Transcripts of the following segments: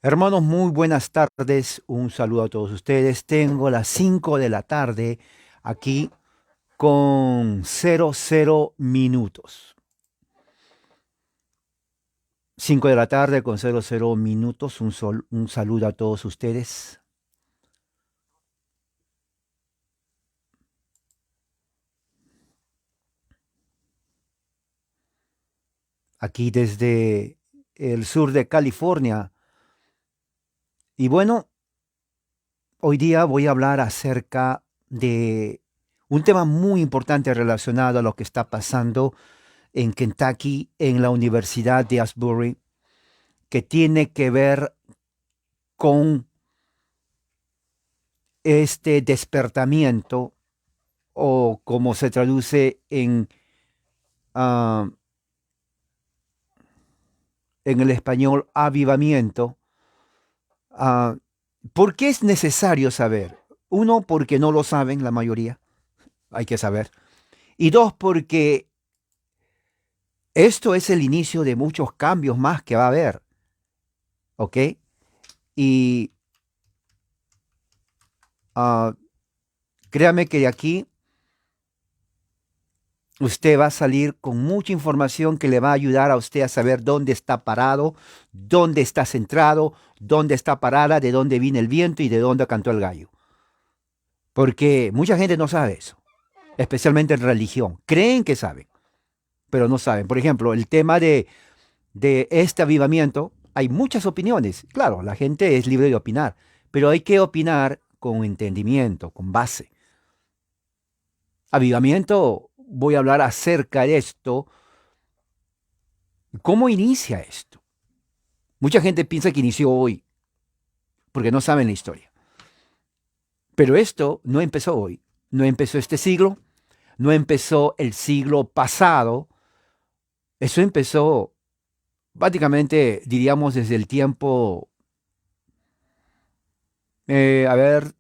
Hermanos, muy buenas tardes. Un saludo a todos ustedes. Tengo las 5 de la tarde aquí con 00 minutos. 5 de la tarde con 00 minutos. Un saludo a todos ustedes. Aquí desde el sur de California. Y bueno, hoy día voy a hablar acerca de un tema muy importante relacionado a lo que está pasando en Kentucky, en la Universidad de Asbury, que tiene que ver con este despertamiento o como se traduce ah, en el español, avivamiento. ah, ¿Por qué es necesario saber? Uno, porque no lo saben la mayoría, hay que saber. Y dos, porque esto es el inicio de muchos cambios más que va a haber, ¿ok? Y ah, créame que de aquí usted va a salir con mucha información que le va a ayudar a usted a saber dónde está parado, dónde está centrado, dónde está parada, de dónde viene el viento y de dónde cantó el gallo. Porque mucha gente no sabe eso, especialmente en religión. Creen que saben, pero no saben. Por ejemplo, el tema de este avivamiento, hay muchas opiniones. Claro, la gente es libre de opinar, pero hay que opinar con entendimiento, con base. Avivamiento, voy a hablar acerca de esto. ¿Cómo inicia esto? Mucha gente piensa que inició hoy, porque no saben la historia. Pero esto no empezó hoy, no empezó este siglo, no empezó el siglo pasado. Eso empezó básicamente, diríamos, desde el tiempo, a ver,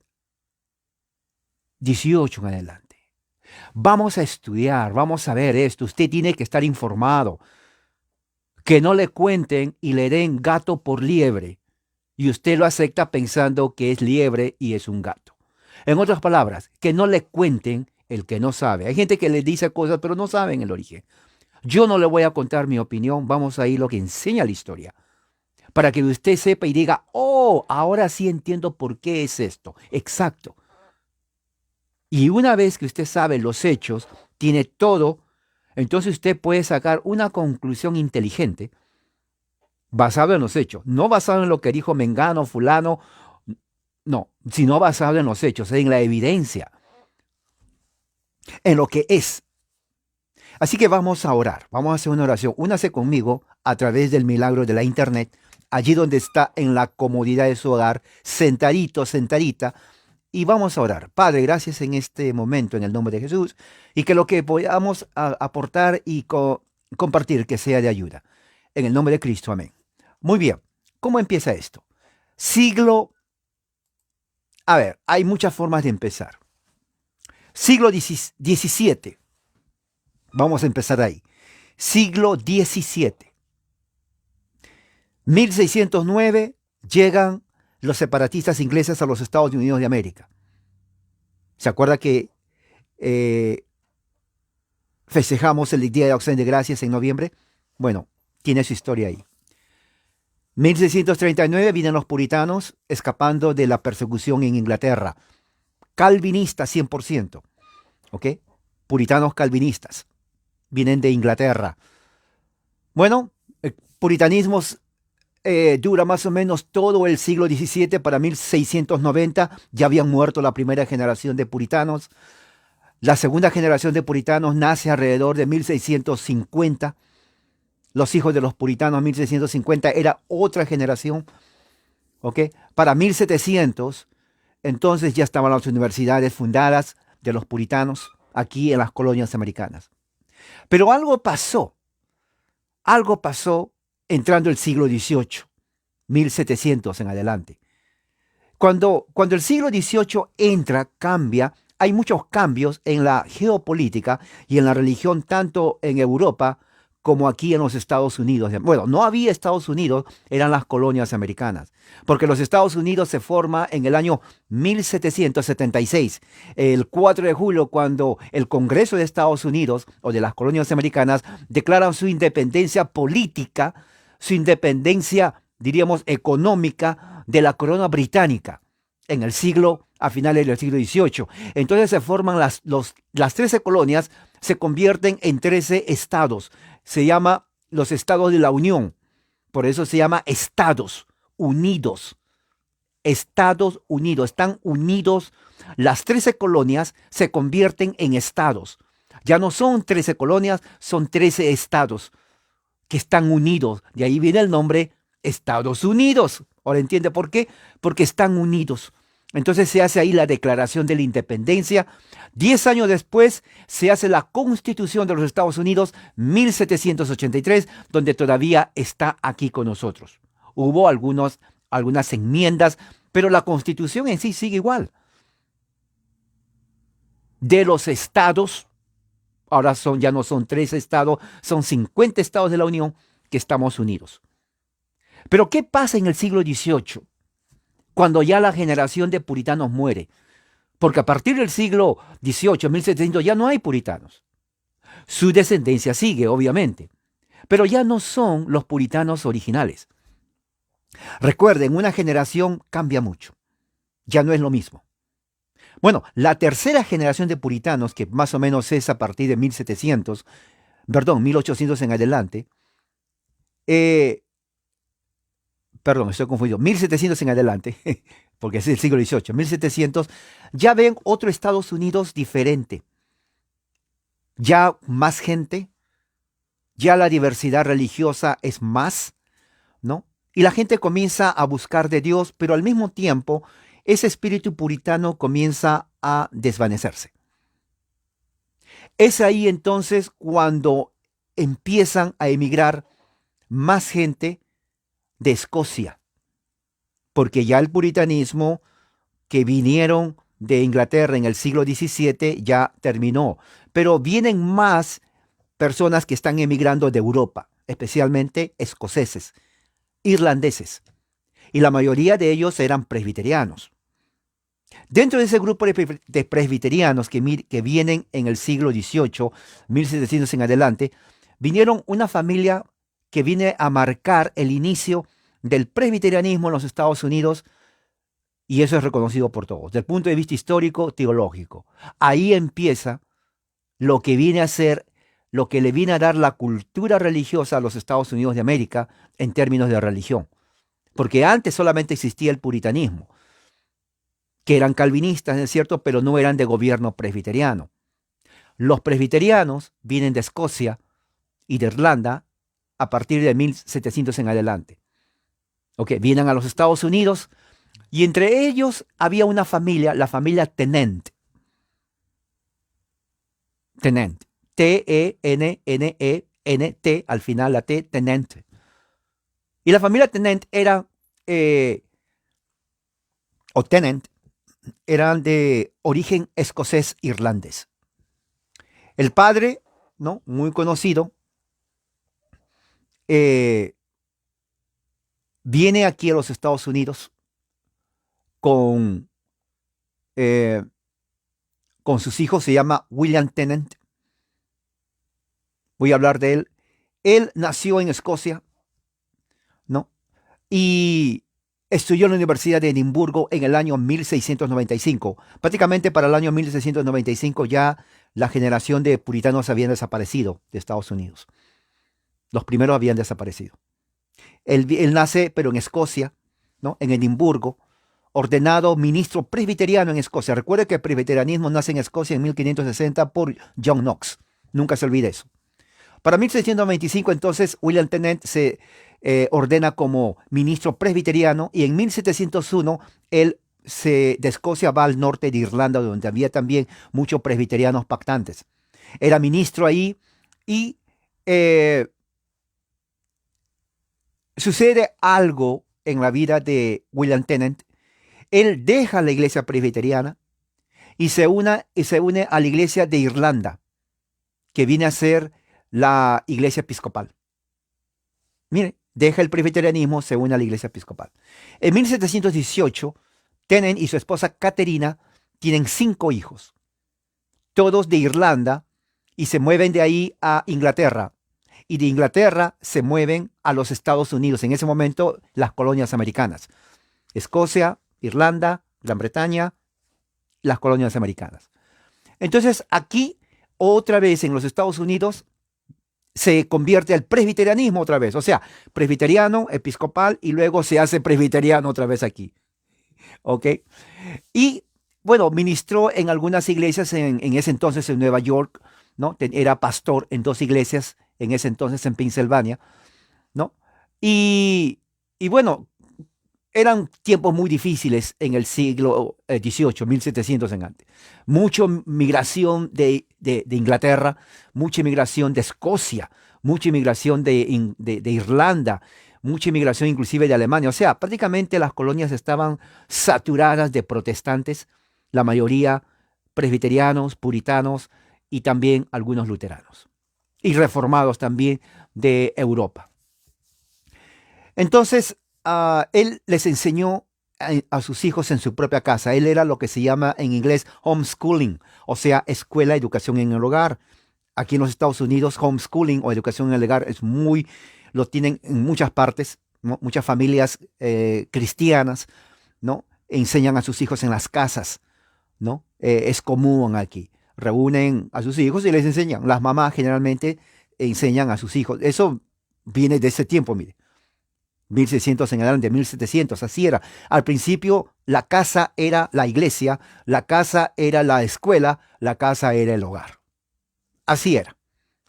18 en adelante. Vamos a estudiar, vamos a ver esto. Usted tiene que estar informado. Que no le cuenten y le den gato por liebre. Y usted lo acepta pensando que es liebre y es un gato. En otras palabras, que no le cuenten el que no sabe. Hay gente que le dice cosas, pero no saben el origen. Yo no le voy a contar mi opinión, vamos a ir lo que enseña la historia. Para que usted sepa y diga, oh, ahora sí entiendo por qué es esto. Exacto. Y una vez que usted sabe los hechos, tiene todo, entonces usted puede sacar una conclusión inteligente basado en los hechos. No basado en lo que dijo Mengano, fulano, no, sino basado en los hechos, en la evidencia, en lo que es. Así que vamos a orar, vamos a hacer una oración. Únase conmigo a través del milagro de la internet, allí donde está en la comodidad de su hogar, sentadito, sentadita, y vamos a orar. Padre, gracias en este momento en el nombre de Jesús y que lo que podamos aportar y compartir que sea de ayuda. En el nombre de Cristo, amén. Muy bien, ¿cómo empieza esto? Siglo, a ver, hay muchas formas de empezar. Siglo XVII. Vamos a empezar ahí. Siglo XVII. 1609 llegan los separatistas ingleses a los Estados Unidos de América. ¿Se acuerda que eh, festejamos el Día de Acción de Gracias en noviembre? Bueno, tiene su historia ahí. 1639 vienen los puritanos escapando de la persecución en Inglaterra. Calvinistas 100%. ¿Ok? Puritanos calvinistas. Vienen de Inglaterra. Bueno, el puritanismo dura más o menos todo el siglo XVII. Para 1690 ya habían muerto la primera generación de puritanos. La segunda generación de puritanos nace alrededor de 1650. Los hijos de los puritanos 1650 era otra generación. ¿Ok? Para 1700, entonces ya estaban las universidades fundadas de los puritanos aquí en las colonias americanas. Pero algo pasó entrando el siglo XVIII, 1700 en adelante. Cuando el siglo XVIII entra, cambia, hay muchos cambios en la geopolítica y en la religión, tanto en Europa como aquí en los Estados Unidos. Bueno, no había Estados Unidos, eran las colonias americanas, porque los Estados Unidos se forma en el año 1776, el 4 de julio, cuando el Congreso de Estados Unidos o de las colonias americanas declaran su independencia política, su independencia, diríamos, económica de la corona británica a finales del siglo XVIII. Entonces se forman las 13 colonias, se convierten en 13 estados. Se llama los estados de la Unión. Por eso se llama Estados Unidos. Estados Unidos. Están unidos. Las 13 colonias se convierten en estados. Ya no son 13 colonias, son 13 estados que están unidos. De ahí viene el nombre Estados Unidos. Ahora entiende por qué. Porque están unidos. Entonces se hace ahí la declaración de la independencia. 10 años después se hace la Constitución de los Estados Unidos, 1783, donde todavía está aquí con nosotros. Hubo algunas enmiendas, pero la Constitución en sí sigue igual. De los estados, ahora ya no son 3 estados, son 50 estados de la Unión que estamos unidos. Pero ¿qué pasa en el siglo XVIII? Cuando ya la generación de puritanos muere. Porque a partir del siglo XVIII, 1700, ya no hay puritanos. Su descendencia sigue, obviamente. Pero ya no son los puritanos originales. Recuerden, una generación cambia mucho. Ya no es lo mismo. Bueno, la tercera generación de puritanos, que más o menos es a partir de 1800 en adelante, estoy confundido, 1700 en adelante, porque es el siglo XVIII, 1700, ya ven otro Estados Unidos diferente. Ya más gente, ya la diversidad religiosa es más, ¿no? Y la gente comienza a buscar de Dios, pero al mismo tiempo ese espíritu puritano comienza a desvanecerse. Es ahí entonces cuando empiezan a emigrar más gente de Escocia, porque ya el puritanismo que vinieron de Inglaterra en el siglo XVII ya terminó, pero vienen más personas que están emigrando de Europa, especialmente escoceses, irlandeses, y la mayoría de ellos eran presbiterianos. Dentro de ese grupo de presbiterianos que vienen en el siglo XVIII, 1700 en adelante, vinieron una familia que viene a marcar el inicio del presbiterianismo en los Estados Unidos, y eso es reconocido por todos, desde el punto de vista histórico, teológico. Ahí empieza lo que viene a ser, lo que le viene a dar la cultura religiosa a los Estados Unidos de América en términos de religión. Porque antes solamente existía el puritanismo, que eran calvinistas, ¿es cierto?, pero no eran de gobierno presbiteriano. Los presbiterianos vienen de Escocia y de Irlanda a partir de 1700 en adelante. Vienen a los Estados Unidos y entre ellos había una familia, la familia Tennent. Tennent. T-E-N-N-E-N-T, al final la T, Tennent. Y la familia Tennent Tennent, eran de origen escocés-irlandés. El padre, ¿no?, muy conocido, viene aquí a los Estados Unidos con sus hijos, se llama William Tennent. Voy a hablar de él. Él nació en Escocia, ¿no? Y estudió en la Universidad de Edimburgo en el año 1695. Prácticamente para el año 1695 ya la generación de puritanos habían desaparecido de Estados Unidos. Los primeros habían desaparecido. Él nace, pero en Escocia, ¿no?, en Edimburgo, ordenado ministro presbiteriano en Escocia. Recuerde que el presbiterianismo nace en Escocia en 1560 por John Knox. Nunca se olvide eso. Para 1625, entonces, William Tennent se ordena como ministro presbiteriano y en 1701 él de Escocia va al norte de Irlanda, donde había también muchos presbiterianos pactantes. Era ministro ahí y sucede algo en la vida de William Tennent. Él deja la iglesia presbiteriana y se une a la iglesia de Irlanda, que viene a ser la iglesia episcopal. Mire, deja el presbiterianismo, se une a la iglesia episcopal. En 1718, Tenen y su esposa Caterina tienen 5 hijos, todos de Irlanda, y se mueven de ahí a Inglaterra. Y de Inglaterra se mueven a los Estados Unidos, en ese momento las colonias americanas. Escocia, Irlanda, Gran Bretaña, las colonias americanas. Entonces aquí, otra vez en los Estados Unidos, se convierte al presbiterianismo otra vez. O sea, presbiteriano, episcopal, y luego se hace presbiteriano otra vez aquí. ¿Ok? Y bueno, ministró en algunas iglesias en ese entonces en Nueva York, ¿no? Era pastor en 2 iglesias en ese entonces en Pensilvania, ¿no? Y bueno, eran tiempos muy difíciles en el siglo XVIII, 1700 en antes. Mucha migración de Inglaterra, mucha inmigración de Escocia, mucha inmigración de Irlanda, mucha inmigración inclusive de Alemania. O sea, prácticamente las colonias estaban saturadas de protestantes, la mayoría presbiterianos, puritanos y también algunos luteranos. Y reformados también de Europa. Entonces, él les enseñó a sus hijos en su propia casa. Él era lo que se llama en inglés homeschooling, o sea, escuela, educación en el hogar. Aquí en los Estados Unidos, homeschooling o educación en el hogar lo tienen en muchas partes, ¿no? Muchas familias cristianas, ¿no? Enseñan a sus hijos en las casas, ¿no? Es común aquí. Reúnen a sus hijos y les enseñan. Las mamás generalmente enseñan a sus hijos. Eso viene de ese tiempo, mire. 1600 en adelante, 1700, así era. Al principio la casa era la iglesia, la casa era la escuela, la casa era el hogar. Así era.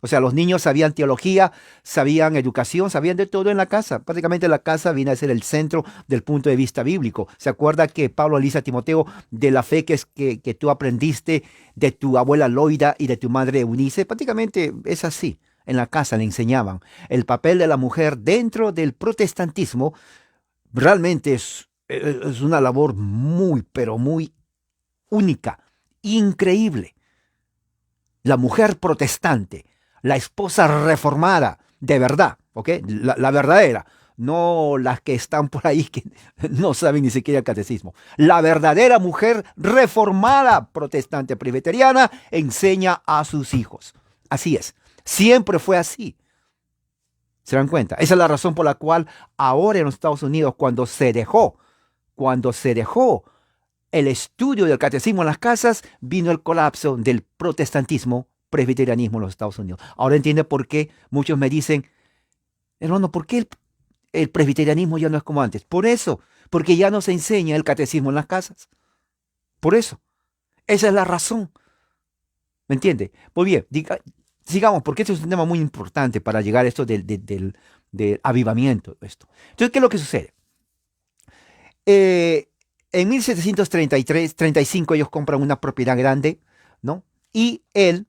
O sea, los niños sabían teología, sabían educación, sabían de todo en la casa. Prácticamente la casa viene a ser el centro del punto de vista bíblico. ¿Se acuerda que Pablo le dice a Timoteo de la fe que tú aprendiste de tu abuela Loida y de tu madre Eunice? Prácticamente es así. En la casa le enseñaban. El papel de la mujer dentro del protestantismo realmente es una labor muy, pero muy única, increíble. La mujer protestante, la esposa reformada, de verdad, ¿ok? La verdadera, no las que están por ahí que no saben ni siquiera el catecismo. La verdadera mujer reformada, protestante, presbiteriana, enseña a sus hijos. Así es. Siempre fue así. ¿Se dan cuenta? Esa es la razón por la cual ahora en los Estados Unidos, cuando se dejó el estudio del catecismo en las casas, vino el colapso del protestantismo, presbiterianismo en los Estados Unidos. Ahora entiende por qué muchos me dicen, hermano, ¿por qué el presbiterianismo ya no es como antes? Por eso, porque ya no se enseña el catecismo en las casas. Por eso. Esa es la razón. ¿Me entiende? Muy bien, sigamos, porque este es un tema muy importante para llegar a esto del avivamiento. Esto. Entonces, ¿qué es lo que sucede? En 1735 ellos compran una propiedad grande, ¿no? Y el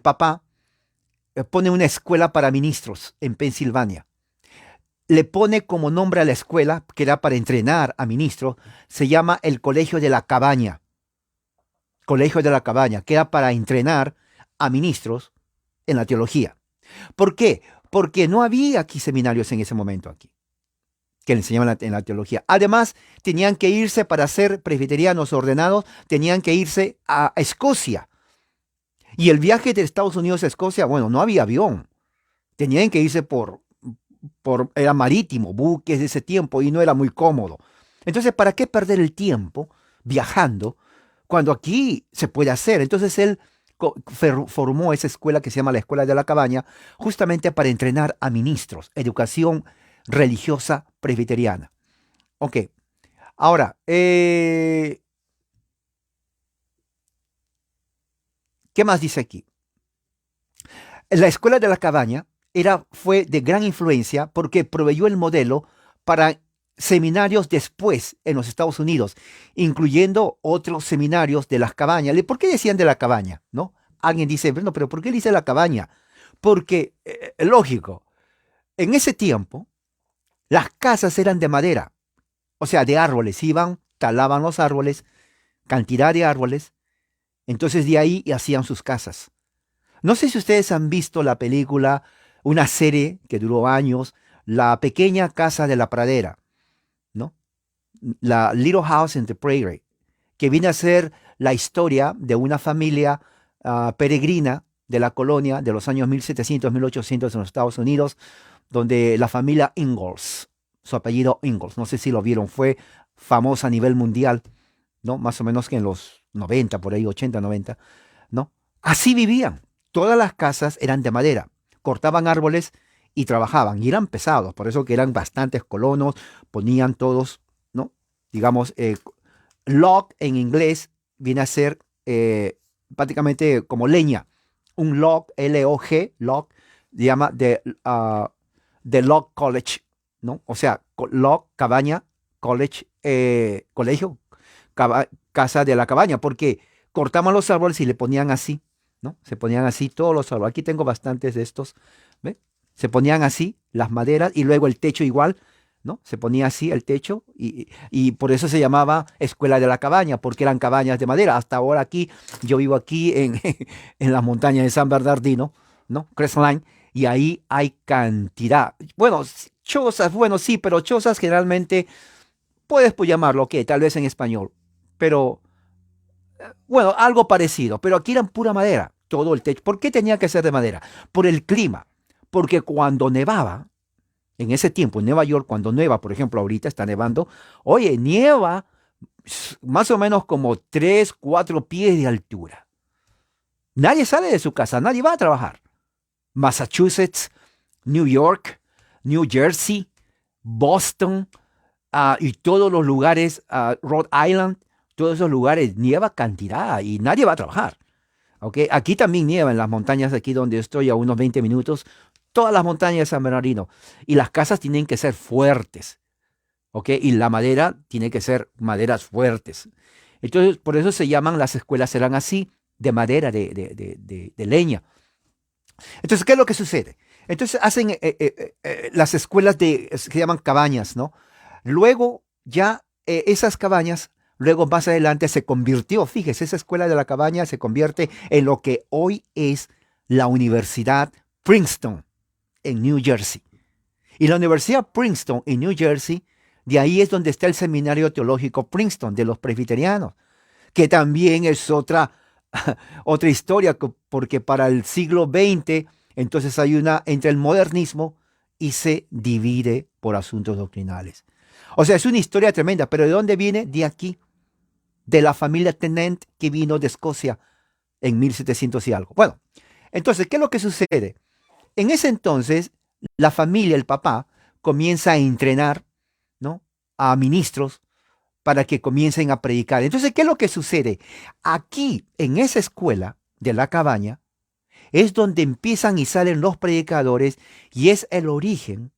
papá, pone una escuela para ministros en Pensilvania. Le pone como nombre a la escuela, que era para entrenar a ministros, se llama el Colegio de la Cabaña. Colegio de la Cabaña, que era para entrenar a ministros en la teología. ¿Por qué? Porque no había aquí seminarios en ese momento aquí, que le enseñaban en la teología. Además, tenían que irse para ser presbiterianos ordenados, tenían que irse a Escocia. Y el viaje de Estados Unidos a Escocia, bueno, no había avión. Tenían que irse era marítimo, buques de ese tiempo, y no era muy cómodo. Entonces, ¿para qué perder el tiempo viajando cuando aquí se puede hacer? Entonces él formó esa escuela que se llama la Escuela de la Cabaña, justamente para entrenar a ministros, educación religiosa presbiteriana. Ok, ahora, ¿qué más dice aquí? La Escuela de la Cabaña fue de gran influencia porque proveyó el modelo para seminarios después en los Estados Unidos, incluyendo otros seminarios de las cabañas. ¿Por qué decían de la cabaña? ¿No? Alguien dice, bueno, pero ¿por qué dice la cabaña? Porque, lógico, en ese tiempo las casas eran de madera, o sea, de árboles. Iban, talaban los árboles, cantidad de árboles, entonces de ahí hacían sus casas. No sé si ustedes han visto la película, una serie que duró años, La pequeña casa de la pradera, ¿no? La Little House in the Prairie, que viene a ser la historia de una familia peregrina de la colonia de los años 1700, 1800 en los Estados Unidos, donde la familia Ingalls, su apellido Ingalls, no sé si lo vieron, fue famosa a nivel mundial, ¿no? Más o menos que en los 90, por ahí, 80, 90, ¿no? Así vivían. Todas las casas eran de madera, cortaban árboles y trabajaban, y eran pesados, por eso que eran bastantes colonos, ponían todos, ¿no? Digamos, log en inglés viene a ser prácticamente como leña. Un log, L-O-G, log, llama de log college, ¿no? O sea, log, cabaña, college, colegio, casa de la cabaña, porque cortaban los árboles y le ponían así, ¿no? Se ponían así todos los árboles. Aquí tengo bastantes de estos, ¿ve? Se ponían así las maderas y luego el techo igual, ¿no? Se ponía así el techo y por eso se llamaba Escuela de la Cabaña, porque eran cabañas de madera. Hasta ahora aquí, yo vivo aquí en, en las montañas de San Bernardino, ¿no? Crestline, y ahí hay cantidad. Bueno, chozas, bueno, sí, pero chozas generalmente puedes pues, llamarlo, que tal vez en español, pero bueno, algo parecido, pero aquí eran pura madera, todo el techo. ¿Por qué tenía que ser de madera? Por el clima, porque cuando nevaba, en ese tiempo en Nueva York, cuando nieva, por ejemplo, ahorita está nevando, oye, nieva más o menos como 3, 4 pies de altura. Nadie sale de su casa, nadie va a trabajar. Massachusetts, New York, New Jersey, Boston, y todos los lugares, Rhode Island, todos esos lugares nieva cantidad y nadie va a trabajar. ¿Ok? Aquí también nieva en las montañas, aquí donde estoy a unos 20 minutos, todas las montañas de San Bernardino. Y las casas tienen que ser fuertes. ¿Ok? Y la madera tiene que ser maderas fuertes. Entonces, por eso se llaman, las escuelas serán así, de madera, de leña. Entonces, ¿qué es lo que sucede? Entonces hacen las escuelas se llaman cabañas, ¿no? Luego ya esas cabañas, luego más adelante se convirtió, fíjese, esa escuela de la cabaña se convierte en lo que hoy es la Universidad Princeton en New Jersey. Y la Universidad Princeton en New Jersey, de ahí es donde está el Seminario Teológico Princeton de los presbiterianos, que también es otra historia, porque para el siglo XX, entonces hay una entre el modernismo y se divide por asuntos doctrinales. O sea, es una historia tremenda, pero ¿de dónde viene? De aquí, de la familia Tennant que vino de Escocia en 1700 y algo. Bueno, entonces, ¿qué es lo que sucede? En ese entonces, la familia, el papá, comienza a entrenar, ¿no? A ministros para que comiencen a predicar. Entonces, ¿qué es lo que sucede? Aquí, en esa escuela de la cabaña, es donde empiezan y salen los predicadores y es el origen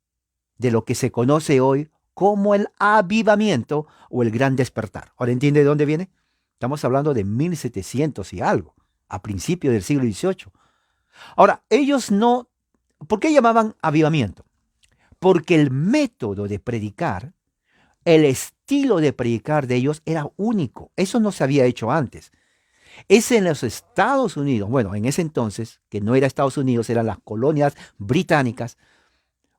de lo que se conoce hoy como el avivamiento o el gran despertar. ¿Ahora entiende de dónde viene? Estamos hablando de 1700 y algo, a principios del siglo XVIII. Ahora, ellos no, ¿por qué llamaban avivamiento? Porque el método de predicar, el estilo de predicar de ellos era único. Eso no se había hecho antes. Es en los Estados Unidos, bueno, en ese entonces, que no era Estados Unidos, eran las colonias británicas,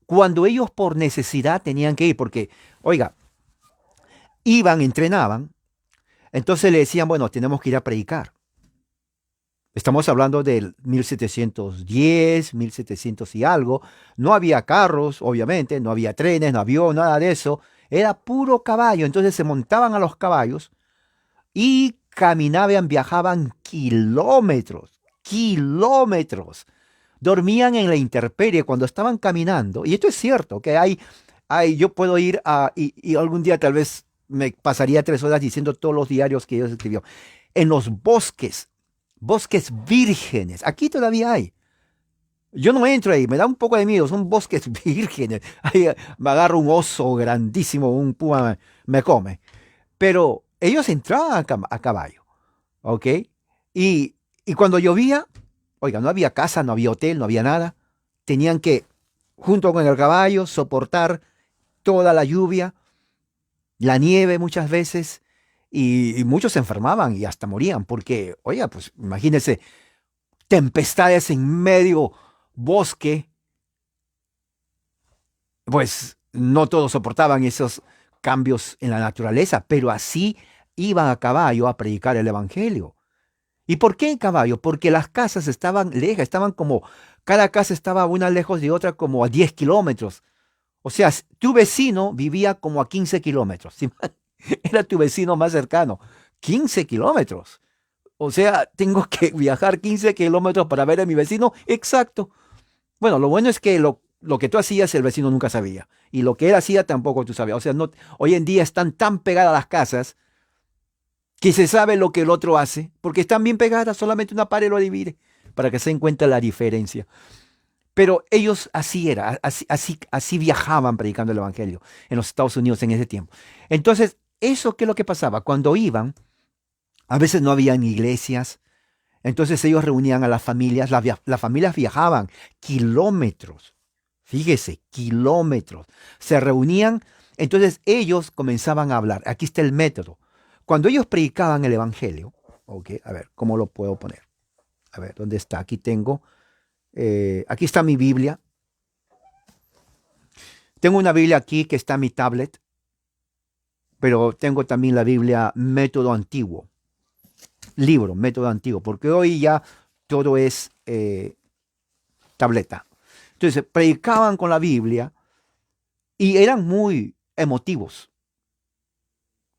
cuando ellos por necesidad tenían que ir, porque, oiga, iban, entrenaban, entonces le decían, bueno, tenemos que ir a predicar. Estamos hablando del 1710, 1700 y algo. No había carros, obviamente, no había trenes, no había nada de eso. Era puro caballo. Entonces se montaban a los caballos y caminaban, viajaban kilómetros, kilómetros. Dormían en la intemperie cuando estaban caminando. Y esto es cierto, que yo puedo ir y algún día tal vez me pasaría 3 horas diciendo todos los diarios que ellos escribió. En los bosques vírgenes. Aquí todavía hay. Yo no entro ahí, me da un poco de miedo, son bosques vírgenes. Ahí me agarro un oso grandísimo, un puma me come. Pero ellos entraban a caballo, ¿ok? Y cuando llovía, oiga, no había casa, no había hotel, no había nada. Tenían que, junto con el caballo, soportar toda la lluvia, la nieve muchas veces, y muchos se enfermaban y hasta morían, porque, oiga, pues imagínense, tempestades en medio bosque, pues no todos soportaban esos cambios en la naturaleza, pero así iban a caballo a predicar el evangelio. ¿Y por qué en caballo? Porque las casas estaban lejas, estaban como, cada casa estaba una lejos de otra como a 10 kilómetros. O sea, tu vecino vivía como a 15 kilómetros. ¿Sí? Era tu vecino más cercano. 15 kilómetros. O sea, tengo que viajar 15 kilómetros para ver a mi vecino. Exacto. Bueno, lo bueno es que lo que tú hacías, el vecino nunca sabía. Y lo que él hacía tampoco tú sabías. O sea, no, hoy en día están tan pegadas las casas que se sabe lo que el otro hace, porque están bien pegadas, solamente una pared lo divide, para que se den cuenta la diferencia. Pero ellos así era, así viajaban predicando el evangelio en los Estados Unidos en ese tiempo. Entonces, ¿eso qué es lo que pasaba? Cuando iban, a veces no habían iglesias, entonces ellos reunían a las familias, las familias viajaban kilómetros, fíjese, kilómetros, se reunían, entonces ellos comenzaban a hablar. Aquí está el método. Cuando ellos predicaban el evangelio, ok, a ver, ¿cómo lo puedo poner? A ver, ¿dónde está? Aquí tengo, aquí está mi Biblia. Tengo una Biblia aquí que está en mi tablet, pero tengo también la Biblia método antiguo, libro, método antiguo, porque hoy ya todo es tableta. Entonces, predicaban con la Biblia y eran muy emotivos,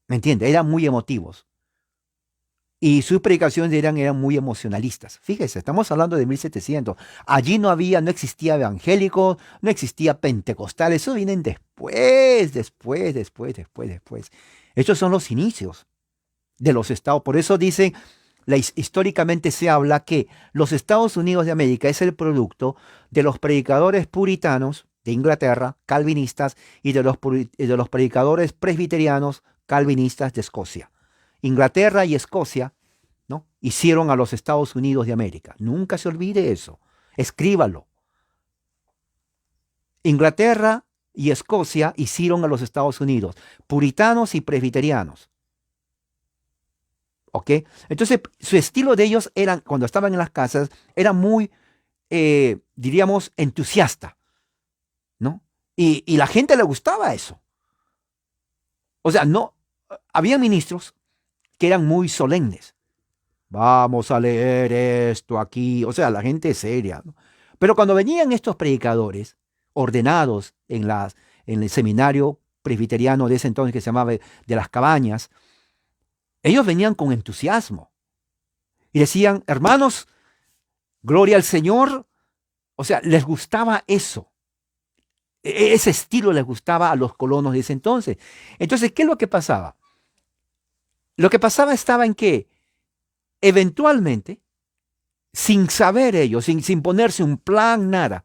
¿me entiendes? Eran muy emotivos. Y sus predicaciones eran muy emocionalistas. Fíjese, estamos hablando de 1700. Allí no existía evangélico, no existía pentecostal. Eso vienen después. Estos son los inicios de los estados. Por eso dicen, históricamente se habla que los Estados Unidos de América es el producto de los predicadores puritanos de Inglaterra, calvinistas, y de los predicadores presbiterianos, calvinistas de Escocia. Inglaterra y Escocia, ¿no?, hicieron a los Estados Unidos de América. Nunca se olvide eso. Escríbalo. Inglaterra y Escocia hicieron a los Estados Unidos, puritanos y presbiterianos. ¿Ok? Entonces, su estilo de ellos eran, cuando estaban en las casas, era muy, diríamos, entusiasta, ¿no? Y la gente le gustaba eso. O sea, no, había ministros que eran muy solemnes. Vamos a leer esto aquí. O sea, la gente es seria, ¿no? Pero cuando venían estos predicadores ordenados en el seminario presbiteriano de ese entonces que se llamaba de las Cabañas, ellos venían con entusiasmo y decían, hermanos, gloria al Señor. O sea, les gustaba eso. Ese estilo les gustaba a los colonos de ese entonces. Entonces, ¿qué es lo que pasaba? Lo que pasaba estaba en que eventualmente, sin saber ellos, sin ponerse un plan, nada,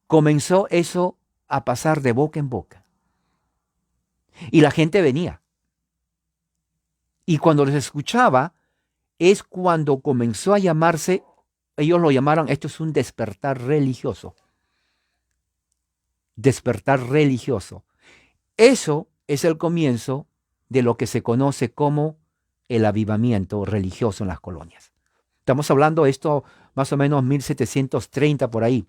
comenzó eso a pasar de boca en boca. Y la gente venía. Y cuando les escuchaba, es cuando comenzó a llamarse, ellos lo llamaron, esto es un despertar religioso. Despertar religioso. Eso es el comienzo de lo que se conoce como el avivamiento religioso en las colonias. Estamos hablando de esto más o menos 1730 por ahí.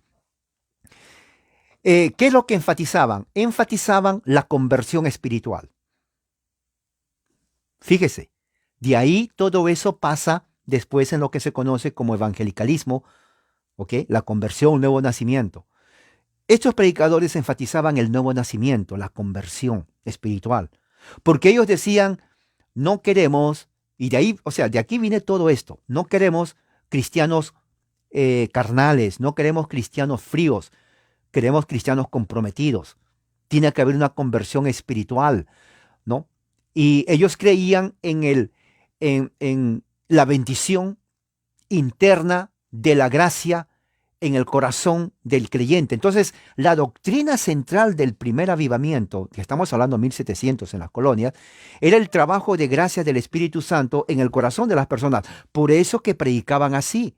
¿Qué es lo que enfatizaban? Enfatizaban la conversión espiritual. Fíjese, de ahí todo eso pasa después en lo que se conoce como evangelicalismo, ¿ok? La conversión, nuevo nacimiento. Estos predicadores enfatizaban el nuevo nacimiento, la conversión espiritual, porque ellos decían, no queremos, y de ahí, o sea, de aquí viene todo esto, no queremos cristianos carnales, no queremos cristianos fríos, queremos cristianos comprometidos. Tiene que haber una conversión espiritual, ¿no? Y ellos creían en la bendición interna de la gracia en el corazón del creyente. Entonces, la doctrina central del primer avivamiento, que estamos hablando de 1700 en las colonias, era el trabajo de gracia del Espíritu Santo en el corazón de las personas. Por eso que predicaban así.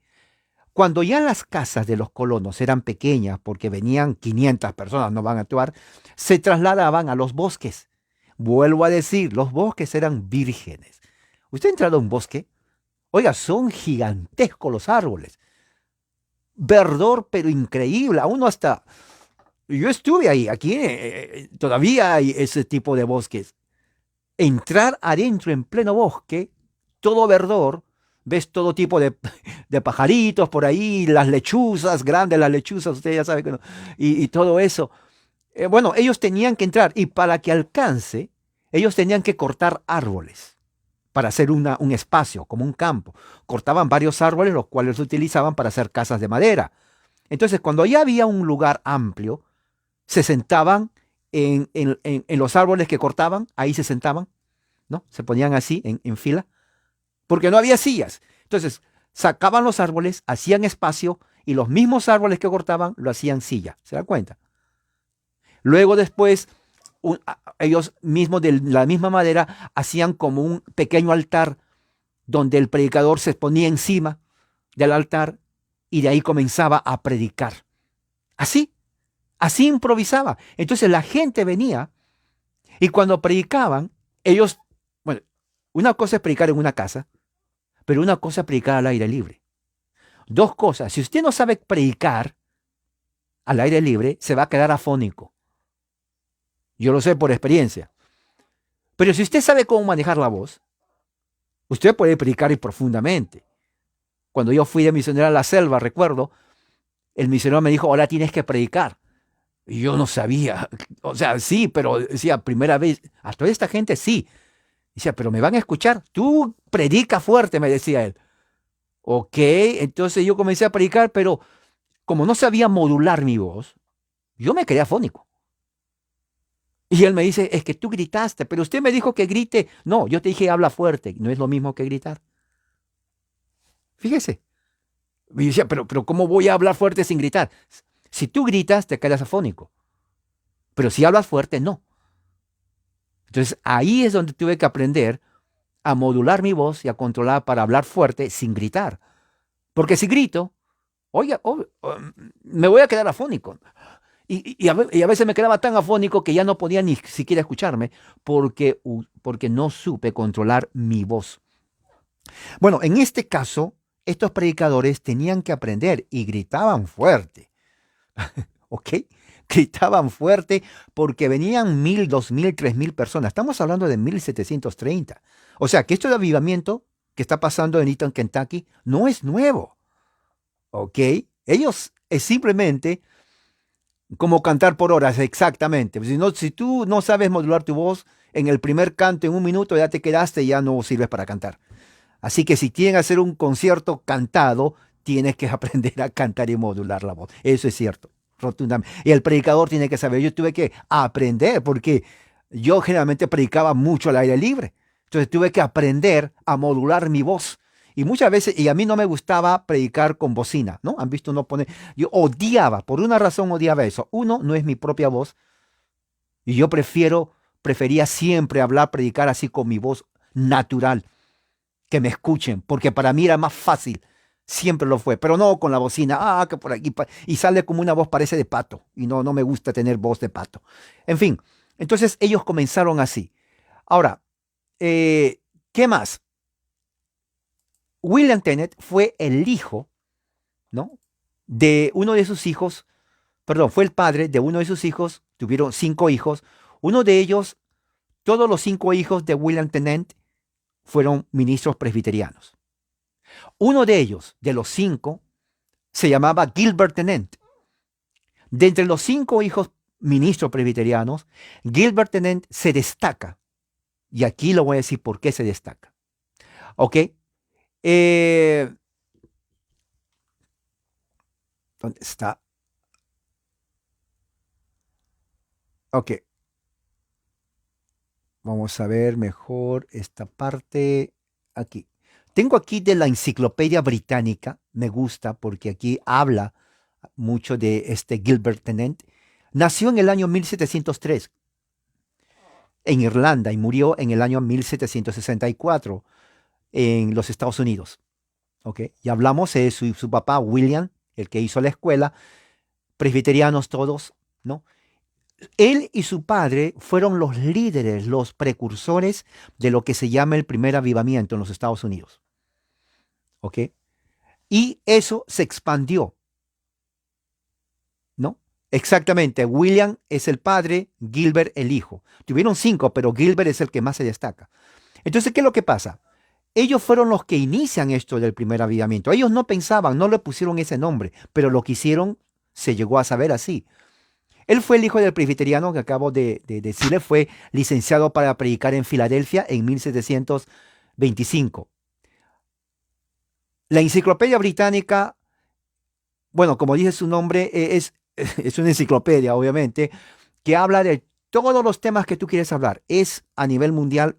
Cuando ya las casas de los colonos eran pequeñas, porque venían 500 personas, no van a actuar, se trasladaban a los bosques. Vuelvo a decir, los bosques eran vírgenes. ¿Usted ha entrado a un bosque? Oiga, son gigantescos los árboles. verdor, pero increíble. A uno hasta, yo estuve ahí, aquí todavía hay ese tipo de bosques. Entrar adentro en pleno bosque, todo verdor, ves todo tipo de pajaritos por ahí, las lechuzas, grandes las lechuzas, usted ya sabe que no, y todo eso. Bueno, ellos tenían que entrar y para que alcance, ellos tenían que cortar árboles para hacer un espacio, como un campo. Cortaban varios árboles, los cuales utilizaban para hacer casas de madera. Entonces, cuando ya había un lugar amplio, se sentaban en los árboles que cortaban, ahí se sentaban, ¿no? Se ponían así en fila, porque no había sillas. Entonces, sacaban los árboles, hacían espacio y los mismos árboles que cortaban lo hacían silla. ¿Se dan cuenta? Luego después, ellos mismos de la misma madera hacían como un pequeño altar donde el predicador se ponía encima del altar y de ahí comenzaba a predicar. Así, así improvisaba. Entonces la gente venía y cuando predicaban, ellos, bueno, una cosa es predicar en una casa, pero una cosa es predicar al aire libre. Dos cosas, si usted no sabe predicar al aire libre, se va a quedar afónico. Yo lo sé por experiencia. Pero si usted sabe cómo manejar la voz, usted puede predicar profundamente. Cuando yo fui de misionero a la selva, recuerdo, el misionero me dijo, ahora tienes que predicar. Y yo no sabía, o sea, sí, pero decía, primera vez, a toda esta gente sí. Decía, pero me van a escuchar. Tú predica fuerte, me decía él. Ok, entonces yo comencé a predicar, pero como no sabía modular mi voz, yo me quedé afónico. Y él me dice, es que tú gritaste, pero usted me dijo que grite. No, yo te dije habla fuerte, no es lo mismo que gritar. Fíjese. Y yo decía, pero ¿cómo voy a hablar fuerte sin gritar? Si tú gritas, te quedas afónico. Pero si hablas fuerte, no. Entonces ahí es donde tuve que aprender a modular mi voz y a controlar para hablar fuerte sin gritar. Porque si grito, oiga, me voy a quedar afónico. Y a veces me quedaba tan afónico que ya no podía ni siquiera escucharme porque no supe controlar mi voz. Bueno, en este caso, estos predicadores tenían que aprender y gritaban fuerte. ¿Ok? Gritaban fuerte porque venían 1,000, 2,000, 3,000 personas. Estamos hablando de 1730. O sea que esto de avivamiento que está pasando en Eaton, Kentucky, no es nuevo. ¿Ok? Ellos es simplemente como cantar por horas, exactamente. Si tú no sabes modular tu voz, en el primer canto, en 1 minuto, ya te quedaste y ya no sirves para cantar. Así que si quieren hacer un concierto cantado, tienes que aprender a cantar y modular la voz. Eso es cierto, rotundamente. Y el predicador tiene que saber. Yo tuve que aprender porque yo generalmente predicaba mucho al aire libre. Entonces tuve que aprender a modular mi voz. Y muchas veces, y a mí no me gustaba predicar con bocina, ¿no? Han visto uno poner, yo odiaba, por una razón odiaba eso. Uno, no es mi propia voz. Y yo prefería siempre hablar, predicar así con mi voz natural, que me escuchen, porque para mí era más fácil. Siempre lo fue, pero no con la bocina, que por aquí, y sale como una voz, parece de pato, y no me gusta tener voz de pato. En fin, entonces ellos comenzaron así. Ahora, ¿qué más? William Tennant fue el hijo, ¿no? De uno de sus hijos, perdón, fue el padre de uno de sus hijos, tuvieron 5 hijos. Uno de ellos, todos los 5 hijos de William Tennant fueron ministros presbiterianos. Uno de ellos, de los 5, se llamaba Gilbert Tennant. De entre los 5 hijos ministros presbiterianos, Gilbert Tennant se destaca. Y aquí lo voy a decir por qué se destaca. ¿Ok? ¿Dónde está? Ok. Vamos a ver mejor esta parte aquí. Tengo aquí de la Enciclopedia Británica. Me gusta porque aquí habla mucho de este Gilbert Tennant. Nació en el año 1703 en Irlanda y murió en el año 1764 en los Estados Unidos. ¿Ok? Y hablamos de su papá William, el que hizo la escuela, presbiterianos todos, ¿no? Él y su padre fueron los líderes, los precursores de lo que se llama el primer avivamiento en los Estados Unidos. ¿Ok? Y eso se expandió. Exactamente, William es el padre, Gilbert el hijo. Tuvieron 5, pero Gilbert es el que más se destaca. Entonces, ¿qué es lo que pasa? Ellos fueron los que inician esto del primer avivamiento. Ellos no pensaban, no le pusieron ese nombre, pero lo que hicieron se llegó a saber así. Él fue el hijo del presbiteriano que acabo de decirle, fue licenciado para predicar en Filadelfia en 1725. La enciclopedia británica, bueno, como dice su nombre, es una enciclopedia, obviamente, que habla de todos los temas que tú quieres hablar. Es a nivel mundial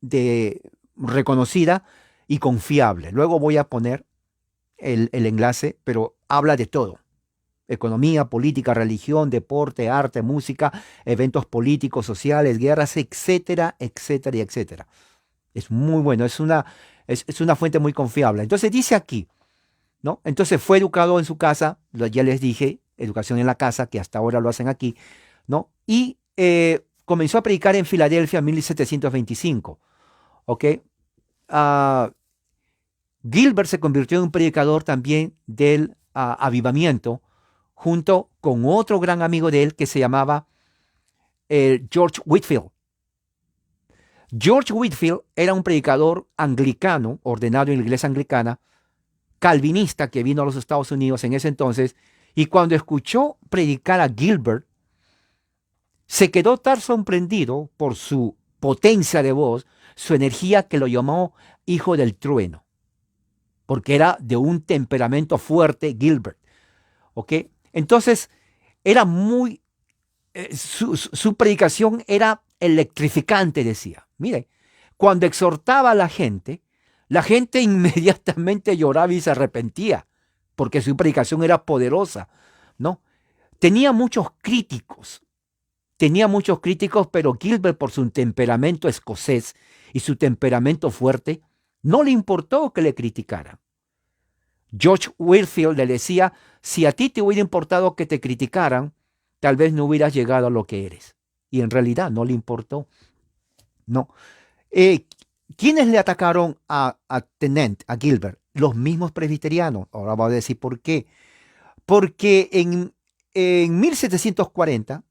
de reconocida y confiable. Luego voy a poner el enlace, pero habla de todo. Economía, política, religión, deporte, arte, música, eventos políticos, sociales, guerras, etcétera, etcétera y etcétera. Es muy bueno, es una fuente muy confiable. Entonces dice aquí, ¿no? Entonces fue educado en su casa, ya les dije, educación en la casa, que hasta ahora lo hacen aquí, ¿no? Y comenzó a predicar en Filadelfia en 1725, ¿ok? Ah, Gilbert se convirtió en un predicador también del avivamiento, junto con otro gran amigo de él que se llamaba George Whitefield. George Whitefield era un predicador anglicano, ordenado en la iglesia anglicana, calvinista que vino a los Estados Unidos en ese entonces, y cuando escuchó predicar a Gilbert, se quedó tan sorprendido por su potencia de voz, su energía, que lo llamó hijo del trueno, porque era de un temperamento fuerte Gilbert, ¿ok? Entonces, era muy, su predicación era electrificante, decía. Mire, cuando exhortaba a la gente inmediatamente lloraba y se arrepentía, porque su predicación era poderosa, ¿no? Tenía muchos críticos, pero Gilbert, por su temperamento escocés y su temperamento fuerte, no le importó que le criticaran. George Whitefield le decía, si a ti te hubiera importado que te criticaran, tal vez no hubieras llegado a lo que eres. Y en realidad no le importó. No. Eh, ¿Quiénes le atacaron a Tennant, a Gilbert? Los mismos presbiterianos. Ahora voy a decir por qué. Porque en 1740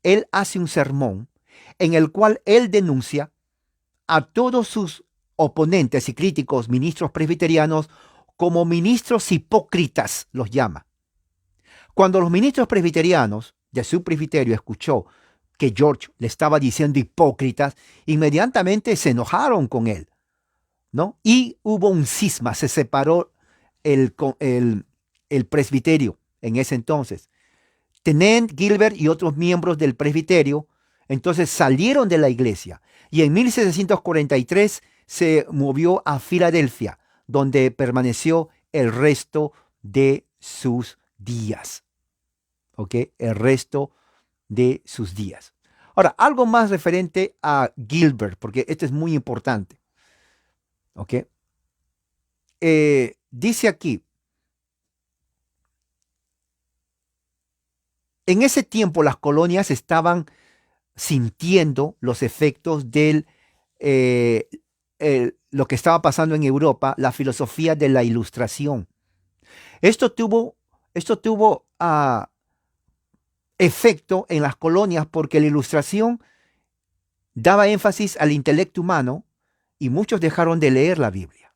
él hace un sermón en el cual él denuncia a todos sus oponentes y críticos ministros presbiterianos como ministros hipócritas, los llama. Cuando los ministros presbiterianos de su presbiterio escuchó que George le estaba diciendo hipócritas, inmediatamente se enojaron con él, ¿no? Y hubo un cisma, se separó el presbiterio en ese entonces. Tennant, Gilbert y otros miembros del presbiterio entonces salieron de la iglesia y en 1743 se movió a Filadelfia, donde permaneció el resto de sus días. ¿Ok? El resto de sus días. Ahora, algo más referente a Gilbert, porque esto es muy importante. ¿Ok? Dice aquí, en ese tiempo las colonias estaban sintiendo los efectos de lo que estaba pasando en Europa, la filosofía de la ilustración. Esto tuvo efecto en las colonias porque la ilustración daba énfasis al intelecto humano y muchos dejaron de leer la Biblia.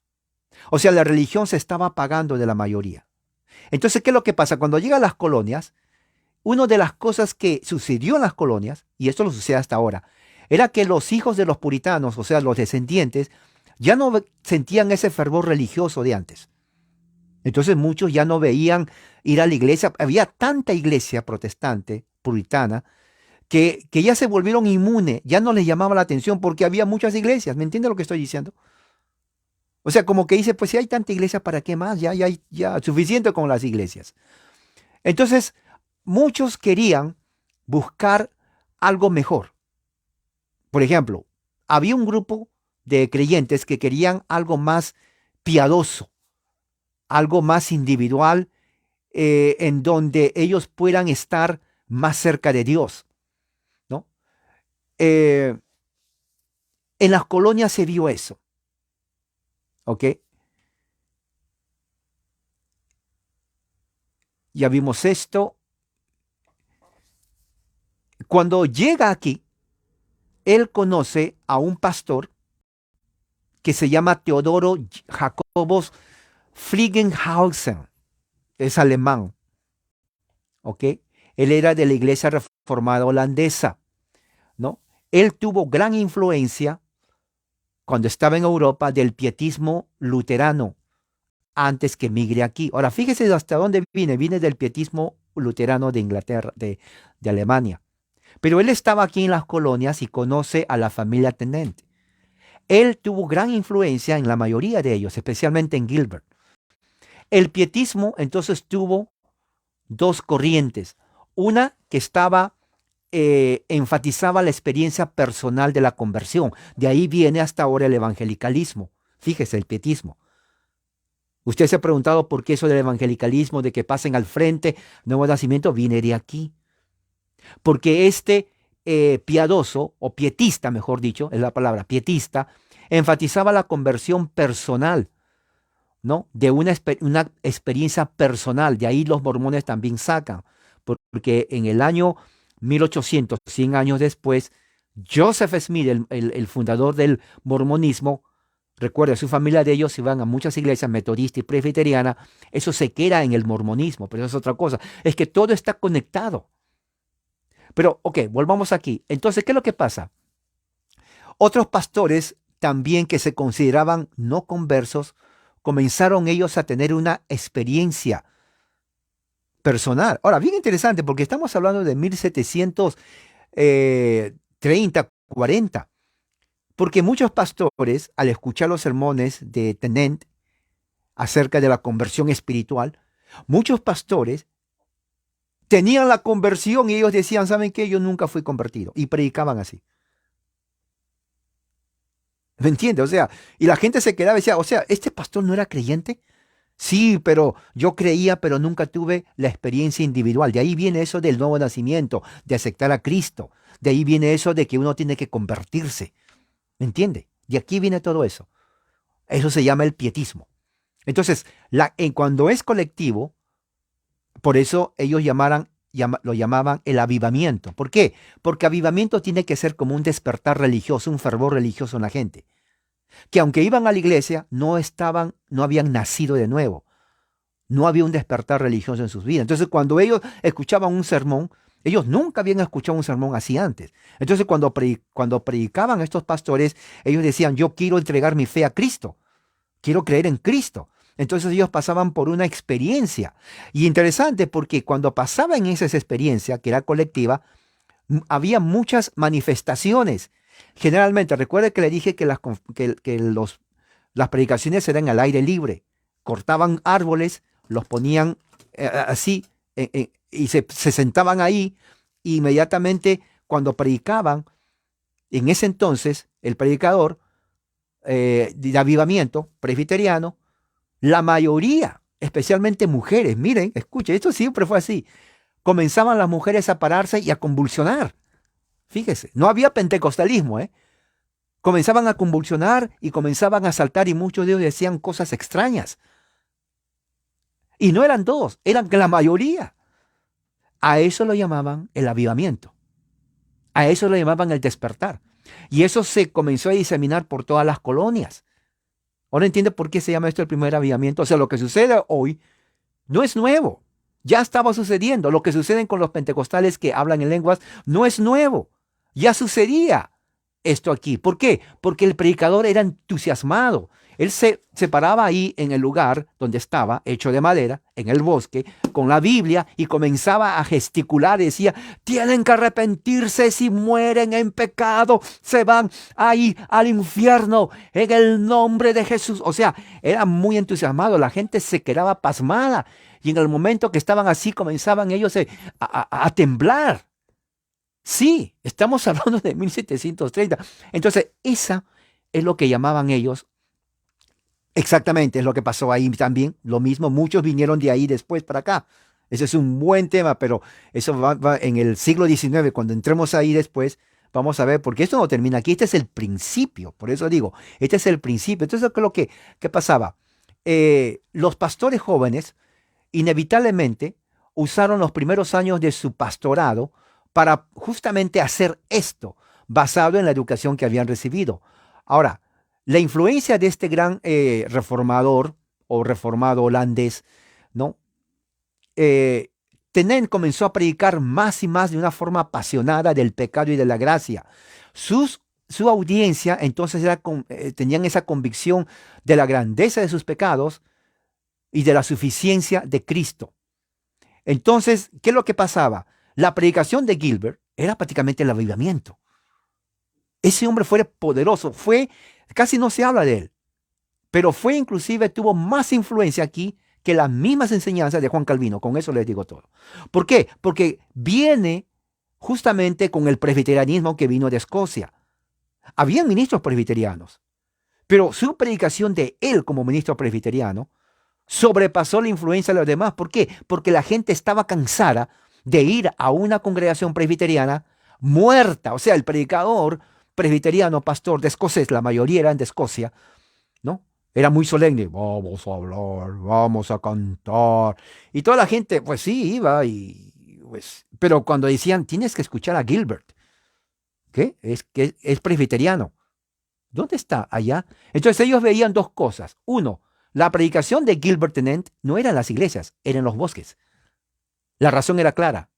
O sea, la religión se estaba apagando de la mayoría. Entonces, ¿qué es lo que pasa? Cuando llegan las colonias, una de las cosas que sucedió en las colonias, y esto lo sucede hasta ahora, era que los hijos de los puritanos, o sea, los descendientes, ya no sentían ese fervor religioso de antes. Entonces muchos ya no veían ir a la iglesia. Había tanta iglesia protestante, puritana, que ya se volvieron inmunes, ya no les llamaba la atención porque había muchas iglesias. ¿Me entiende lo que estoy diciendo? O sea, como que dice, pues si hay tanta iglesia, ¿para qué más? Ya, suficiente con las iglesias. Entonces, muchos querían buscar algo mejor. Por ejemplo, había un grupo de creyentes que querían algo más piadoso, algo más individual, en donde ellos puedan estar más cerca de Dios, ¿no? Eh, en las colonias se vio eso, ¿ok? Ya vimos esto. Cuando llega aquí, él conoce a un pastor que se llama Teodoro Jacobus Fliegenhausen. Es alemán, ¿ok? Él era de la iglesia reformada holandesa, ¿no? Él tuvo gran influencia cuando estaba en Europa del pietismo luterano antes que migre aquí. Ahora, fíjese hasta dónde viene. Viene del pietismo luterano de Inglaterra, de Alemania. Pero él estaba aquí en las colonias y conoce a la familia Tennent. Él tuvo gran influencia en la mayoría de ellos, especialmente en Gilbert. El pietismo entonces tuvo dos corrientes. Una que enfatizaba la experiencia personal de la conversión. De ahí viene hasta ahora el evangelicalismo. Fíjese, el pietismo. Usted se ha preguntado por qué eso del evangelicalismo, de que pasen al frente, nuevo nacimiento, viene de aquí. Porque este piadoso, o pietista, mejor dicho, es la palabra, pietista, enfatizaba la conversión personal, ¿no? De una experiencia personal. De ahí los mormones también sacan. Porque en el año 1800, 100 años después, Joseph Smith, el fundador del mormonismo, recuerda, su familia de ellos iban a muchas iglesias metodistas y presbiterianas, eso se queda en el mormonismo, pero eso es otra cosa. Es que todo está conectado. Pero, ok, volvamos aquí. Entonces, ¿qué es lo que pasa? Otros pastores también que se consideraban no conversos, comenzaron ellos a tener una experiencia personal. Ahora, bien interesante, porque estamos hablando de 1730, 40. Porque muchos pastores, al escuchar los sermones de Tennent acerca de la conversión espiritual, muchos pastores tenían la conversión y ellos decían, ¿saben qué? Yo nunca fui convertido. Y predicaban así. ¿Me entiendes? O sea, y la gente se quedaba y decía, o sea, ¿este pastor no era creyente? Sí, pero yo creía, pero nunca tuve la experiencia individual. De ahí viene eso del nuevo nacimiento, de aceptar a Cristo. De ahí viene eso de que uno tiene que convertirse. ¿Me entiende? De aquí viene todo eso. Eso se llama el pietismo. Entonces, cuando es colectivo, por eso ellos lo llamaban el avivamiento. ¿Por qué? Porque avivamiento tiene que ser como un despertar religioso, un fervor religioso en la gente. Que aunque iban a la iglesia, no habían nacido de nuevo. No había un despertar religioso en sus vidas. Entonces, cuando ellos escuchaban un sermón, ellos nunca habían escuchado un sermón así antes. Entonces, cuando predicaban estos pastores, ellos decían, yo quiero entregar mi fe a Cristo. Quiero creer en Cristo. Entonces ellos pasaban por una experiencia. Y interesante porque cuando pasaban esa experiencia, que era colectiva, había muchas manifestaciones. Generalmente, recuerde que le dije que las predicaciones eran al aire libre. Cortaban árboles, los ponían así y se sentaban ahí. E inmediatamente cuando predicaban, en ese entonces, el predicador de avivamiento presbiteriano, la mayoría, especialmente mujeres, miren, escuchen, esto siempre fue así, comenzaban las mujeres a pararse y a convulsionar. Fíjese, no había pentecostalismo, ¿eh? Comenzaban a convulsionar y comenzaban a saltar y muchos de ellos decían cosas extrañas. Y no eran todos, eran la mayoría. A eso lo llamaban el avivamiento. A eso lo llamaban el despertar. Y eso se comenzó a diseminar por todas las colonias. Ahora entiende por qué se llama esto el primer avivamiento. O sea, lo que sucede hoy no es nuevo. Ya estaba sucediendo. Lo que sucede con los pentecostales que hablan en lenguas no es nuevo. Ya sucedía esto aquí. ¿Por qué? Porque el predicador era entusiasmado. Él se paraba ahí en el lugar donde estaba, hecho de madera, en el bosque, con la Biblia y comenzaba a gesticular. Decía, tienen que arrepentirse, si mueren en pecado, se van ahí al infierno en el nombre de Jesús. O sea, era muy entusiasmado. La gente se quedaba pasmada. Y en el momento que estaban así, comenzaban ellos a temblar. Sí, estamos hablando de 1730. Entonces, esa es lo que llamaban ellos. Exactamente, es lo que pasó ahí también. Lo mismo, muchos vinieron de ahí después para acá. Ese es un buen tema, pero eso va en el siglo XIX. Cuando entremos ahí después, vamos a ver, porque esto no termina aquí. Este es el principio, por eso digo, este es el principio. Entonces, ¿qué pasaba? Los pastores jóvenes, inevitablemente, usaron los primeros años de su pastorado para justamente hacer esto, basado en la educación que habían recibido. Ahora, la influencia de este gran reformador o reformado holandés, ¿no? Eh, Tenen comenzó a predicar más y más de una forma apasionada del pecado y de la gracia. Su audiencia entonces tenían esa convicción de la grandeza de sus pecados y de la suficiencia de Cristo. Entonces, ¿qué es lo que pasaba? La predicación de Gilbert era prácticamente el avivamiento. Ese hombre fue poderoso, casi no se habla de él, pero tuvo más influencia aquí que las mismas enseñanzas de Juan Calvino. Con eso les digo todo. ¿Por qué? Porque viene justamente con el presbiterianismo que vino de Escocia. Habían ministros presbiterianos, pero su predicación de él como ministro presbiteriano sobrepasó la influencia de los demás. ¿Por qué? Porque la gente estaba cansada de ir a una congregación presbiteriana muerta. O sea, el predicador presbiteriano, pastor de escocés, la mayoría eran de Escocia, ¿no? Era muy solemne. Vamos a hablar, vamos a cantar. Y toda la gente, pues sí, iba pero cuando decían, tienes que escuchar a Gilbert, ¿qué? Que es presbiteriano. ¿Dónde está? Allá. Entonces ellos veían dos cosas. Uno, la predicación de Gilbert Tennent no era en las iglesias, era en los bosques. La razón era clara.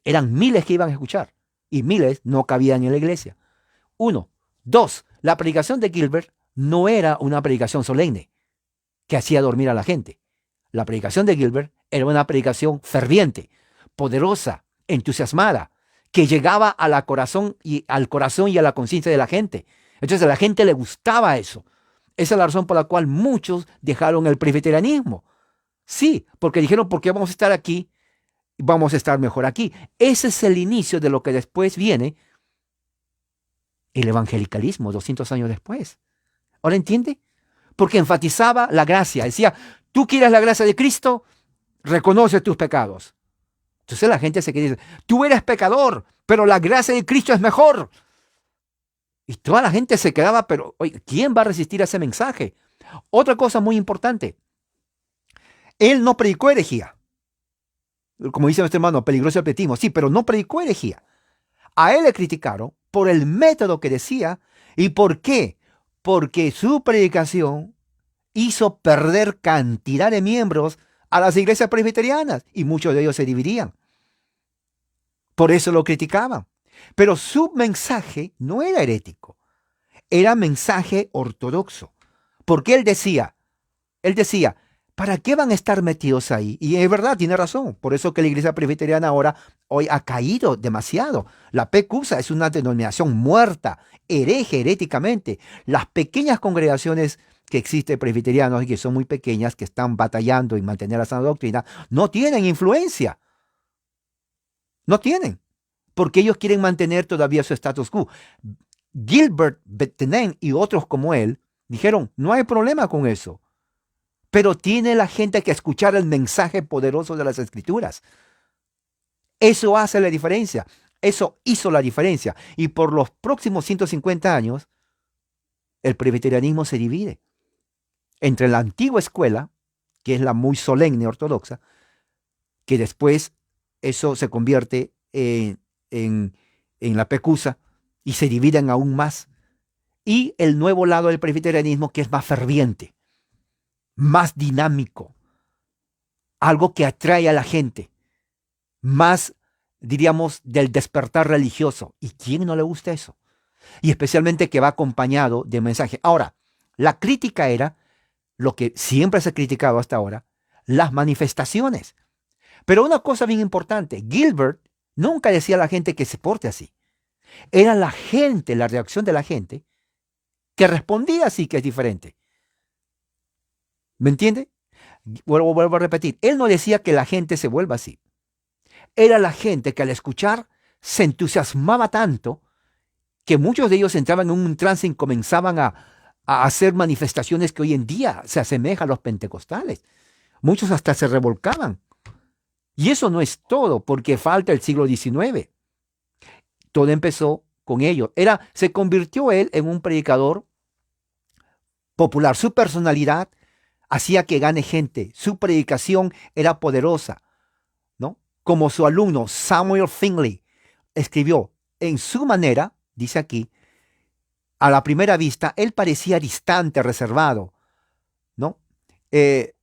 Eran miles que iban a escuchar y miles no cabían en la iglesia. Uno. Dos, la predicación de Gilbert no era una predicación solemne que hacía dormir a la gente. La predicación de Gilbert era una predicación ferviente, poderosa, entusiasmada, que llegaba al corazón y a la conciencia de la gente. Entonces a la gente le gustaba eso. Esa es la razón por la cual muchos dejaron el presbiterianismo. Sí, porque dijeron, ¿por qué vamos a estar aquí? Vamos a estar mejor aquí. Ese es el inicio de lo que después viene el evangelicalismo, 200 años después. ¿Ahora entiende? Porque enfatizaba la gracia. Decía, tú quieres la gracia de Cristo, reconoce tus pecados. Entonces la gente se queda y dice, tú eres pecador, pero la gracia de Cristo es mejor. Y toda la gente se quedaba, pero oye, ¿quién va a resistir a ese mensaje? Otra cosa muy importante, él no predicó herejía. Como dice nuestro hermano, peligroso el pietismo. Sí, pero no predicó herejía. A él le criticaron por el método que decía. ¿Y por qué? Porque su predicación hizo perder cantidad de miembros a las iglesias presbiterianas y muchos de ellos se dividían. Por eso lo criticaban. Pero su mensaje no era herético, era mensaje ortodoxo. Porque él decía, ¿para qué van a estar metidos ahí? Y es verdad, tiene razón. Por eso que la iglesia presbiteriana hoy ha caído demasiado. La PQSA es una denominación muerta, heréticamente. Las pequeñas congregaciones que existen presbiterianos y que son muy pequeñas, que están batallando en mantener la sana doctrina, no tienen influencia. No tienen. Porque ellos quieren mantener todavía su status quo. Gilbert Tennent y otros como él dijeron, no hay problema con eso. Pero tiene la gente que escuchar el mensaje poderoso de las Escrituras. Eso hace la diferencia. Eso hizo la diferencia. Y por los próximos 150 años, el presbiterianismo se divide entre la antigua escuela, que es la muy solemne ortodoxa, que después eso se convierte en la PQSA y se dividen aún más, y el nuevo lado del presbiterianismo, que es más ferviente, más dinámico, algo que atrae a la gente, más, diríamos, del despertar religioso. ¿Y quién no le gusta eso? Y especialmente que va acompañado de mensaje. Ahora, la crítica era lo que siempre se ha criticado hasta ahora, las manifestaciones. Pero una cosa bien importante, Gilbert nunca decía a la gente que se porte así. Era la gente, la reacción de la gente, que respondía así, que es diferente. ¿Me entiende? Vuelvo a repetir, él no decía que la gente se vuelva así. Era la gente que al escuchar se entusiasmaba tanto que muchos de ellos entraban en un trance y comenzaban a hacer manifestaciones que hoy en día se asemejan a los pentecostales. Muchos hasta se revolcaban. Y eso no es todo, porque falta el siglo XIX. Todo empezó con ellos. Se convirtió él en un predicador popular. Su personalidad hacía que gane gente. Su predicación era poderosa, ¿no? Como su alumno Samuel Finley, escribió, en su manera, dice aquí, a la primera vista, él parecía distante, reservado, ¿no?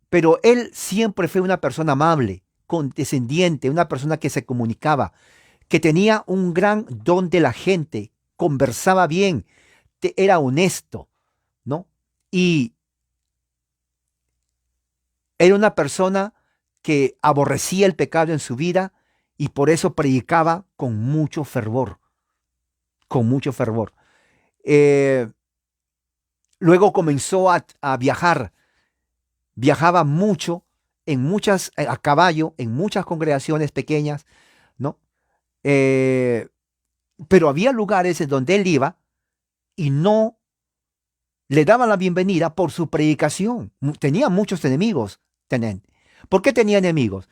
Pero él siempre fue una persona amable, condescendiente, una persona que se comunicaba, que tenía un gran don de la gente, conversaba bien, era honesto, ¿no? Y era una persona que aborrecía el pecado en su vida y por eso predicaba con mucho fervor, con mucho fervor. Eh, Luego comenzó a viajar, viajaba mucho, a caballo, en muchas congregaciones pequeñas, ¿no? Eh, pero había lugares en donde él iba y no le daban la bienvenida por su predicación. Tenía muchos enemigos, Tenen. ¿Por qué tenía enemigos?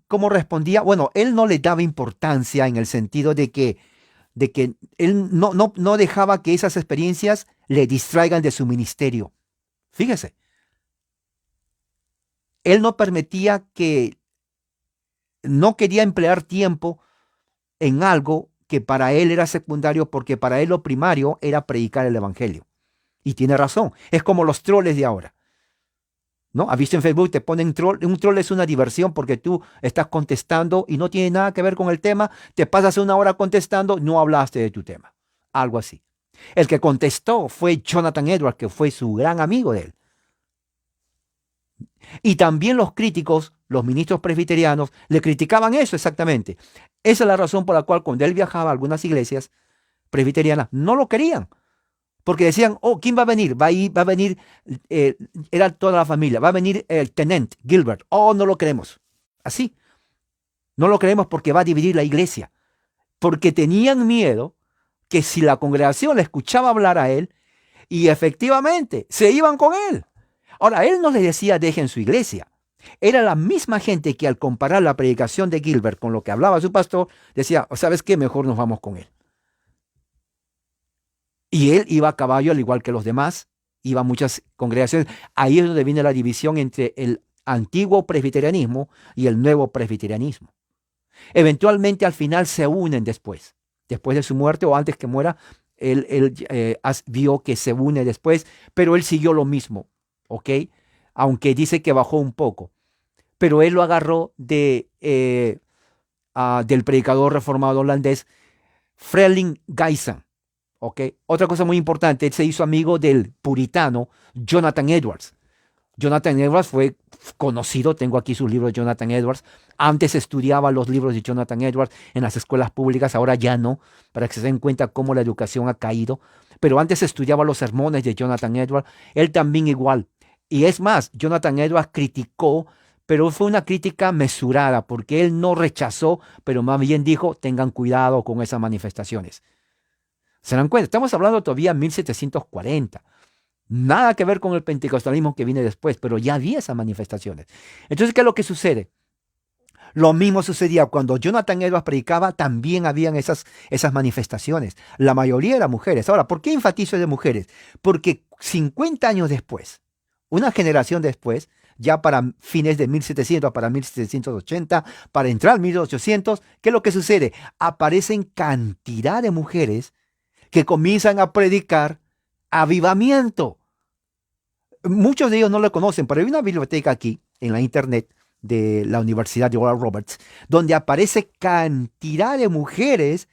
¿Cómo respondía? Bueno, él no le daba importancia en el sentido de que él no dejaba que esas experiencias le distraigan de su ministerio. Fíjese, él no permitía no quería emplear tiempo en algo que para él era secundario, porque para él lo primario era predicar el evangelio. Y tiene razón, es como los troles de ahora. ¿No? ¿Has visto en Facebook? Te ponen troll. Un troll es una diversión porque tú estás contestando y no tiene nada que ver con el tema. Te pasas una hora contestando, no hablaste de tu tema. Algo así. El que contestó fue Jonathan Edwards, que fue su gran amigo de él. Y también los críticos, los ministros presbiterianos, le criticaban eso exactamente. Esa es la razón por la cual cuando él viajaba a algunas iglesias presbiterianas, no lo querían. Porque decían, oh, ¿quién va a venir? Va a venir, era toda la familia, va a venir el Tennent Gilbert. Oh, no lo queremos. Así. No lo queremos porque va a dividir la iglesia. Porque tenían miedo que si la congregación le escuchaba hablar a él, y efectivamente se iban con él. Ahora, él no les decía dejen su iglesia. Era la misma gente que al comparar la predicación de Gilbert con lo que hablaba su pastor, decía, ¿sabes qué? Mejor nos vamos con él. Y él iba a caballo al igual que los demás, iba a muchas congregaciones. Ahí es donde viene la división entre el antiguo presbiterianismo y el nuevo presbiterianismo. Eventualmente al final se unen después de su muerte o antes que muera, él vio que se une después, pero él siguió lo mismo, ¿ok? Aunque dice que bajó un poco, pero él lo agarró del predicador reformado holandés Freleng Guyson. ¿Okay? Otra cosa muy importante, él se hizo amigo del puritano Jonathan Edwards. Jonathan Edwards fue conocido, tengo aquí sus libros de Jonathan Edwards. Antes estudiaba los libros de Jonathan Edwards en las escuelas públicas, ahora ya no, para que se den cuenta cómo la educación ha caído. Pero antes estudiaba los sermones de Jonathan Edwards, él también igual. Y es más, Jonathan Edwards criticó, pero fue una crítica mesurada, porque él no rechazó, pero más bien dijo, tengan cuidado con esas manifestaciones. ¿Se dan cuenta? Estamos hablando todavía de 1740. Nada que ver con el pentecostalismo que viene después, pero ya había esas manifestaciones. Entonces, ¿qué es lo que sucede? Lo mismo sucedía cuando Jonathan Edwards predicaba, también habían esas manifestaciones. La mayoría eran mujeres. Ahora, ¿por qué enfatizo de mujeres? Porque 50 años después, una generación después, ya para fines de 1700, para 1780, para entrar al 1800, ¿qué es lo que sucede? Aparecen cantidad de mujeres que comienzan a predicar avivamiento. Muchos de ellos no lo conocen, pero hay una biblioteca aquí en la internet de la Universidad de Oral Roberts, donde aparece cantidad de mujeres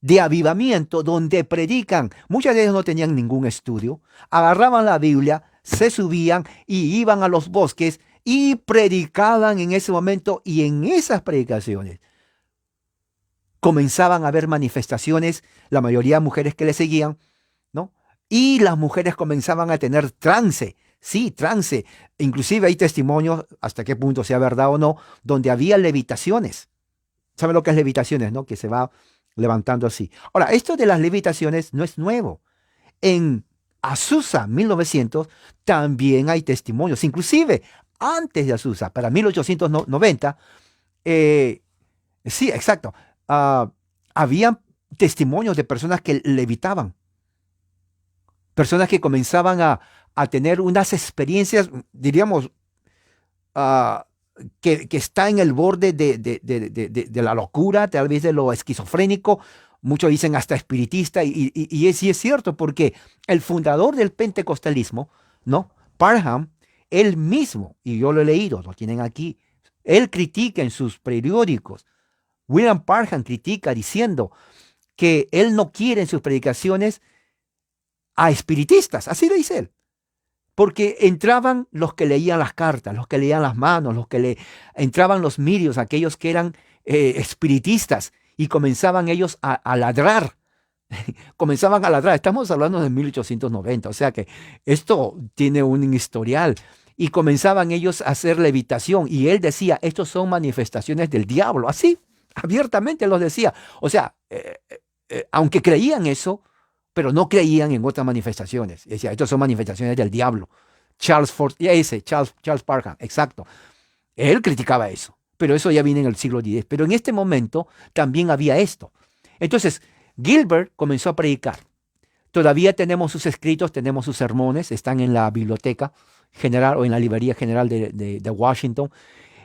de avivamiento, donde predican. Muchas de ellas no tenían ningún estudio, agarraban la Biblia, se subían y iban a los bosques y predicaban en ese momento, y en esas predicaciones comenzaban a haber manifestaciones, la mayoría de mujeres que le seguían, ¿no? Y las mujeres comenzaban a tener trance, sí, trance. Inclusive hay testimonios, hasta qué punto sea verdad o no, donde había levitaciones. ¿Saben lo que es levitaciones, no? Que se va levantando así. Ahora, esto de las levitaciones no es nuevo. En Azusa, 1900, también hay testimonios. Inclusive, antes de Azusa, para 1890, sí, exacto, había testimonios de personas que levitaban. Personas que comenzaban a tener unas experiencias, diríamos, que está en el borde de la locura, tal vez de lo esquizofrénico, muchos dicen hasta espiritista, sí es cierto, porque el fundador del pentecostalismo, ¿no? Parham, él mismo, y yo lo he leído, lo tienen aquí, él critica en sus periódicos, William Parham critica diciendo que él no quiere en sus predicaciones a espiritistas, así lo dice él. Porque entraban los que leían las cartas, los que leían las manos, entraban los mirios, aquellos que eran espiritistas, y comenzaban ellos a ladrar. Comenzaban a ladrar. Estamos hablando de 1890, o sea que esto tiene un historial. Y comenzaban ellos a hacer levitación. Y él decía, estos son manifestaciones del diablo. Así, abiertamente los decía. O sea, aunque creían eso, pero no creían en otras manifestaciones. Decía, estas son manifestaciones del diablo. Charles Parham, exacto. Él criticaba eso, pero eso ya viene en el siglo X. Pero en este momento también había esto. Entonces, Gilbert comenzó a predicar. Todavía tenemos sus escritos, tenemos sus sermones, están en la biblioteca general o en la librería general de Washington.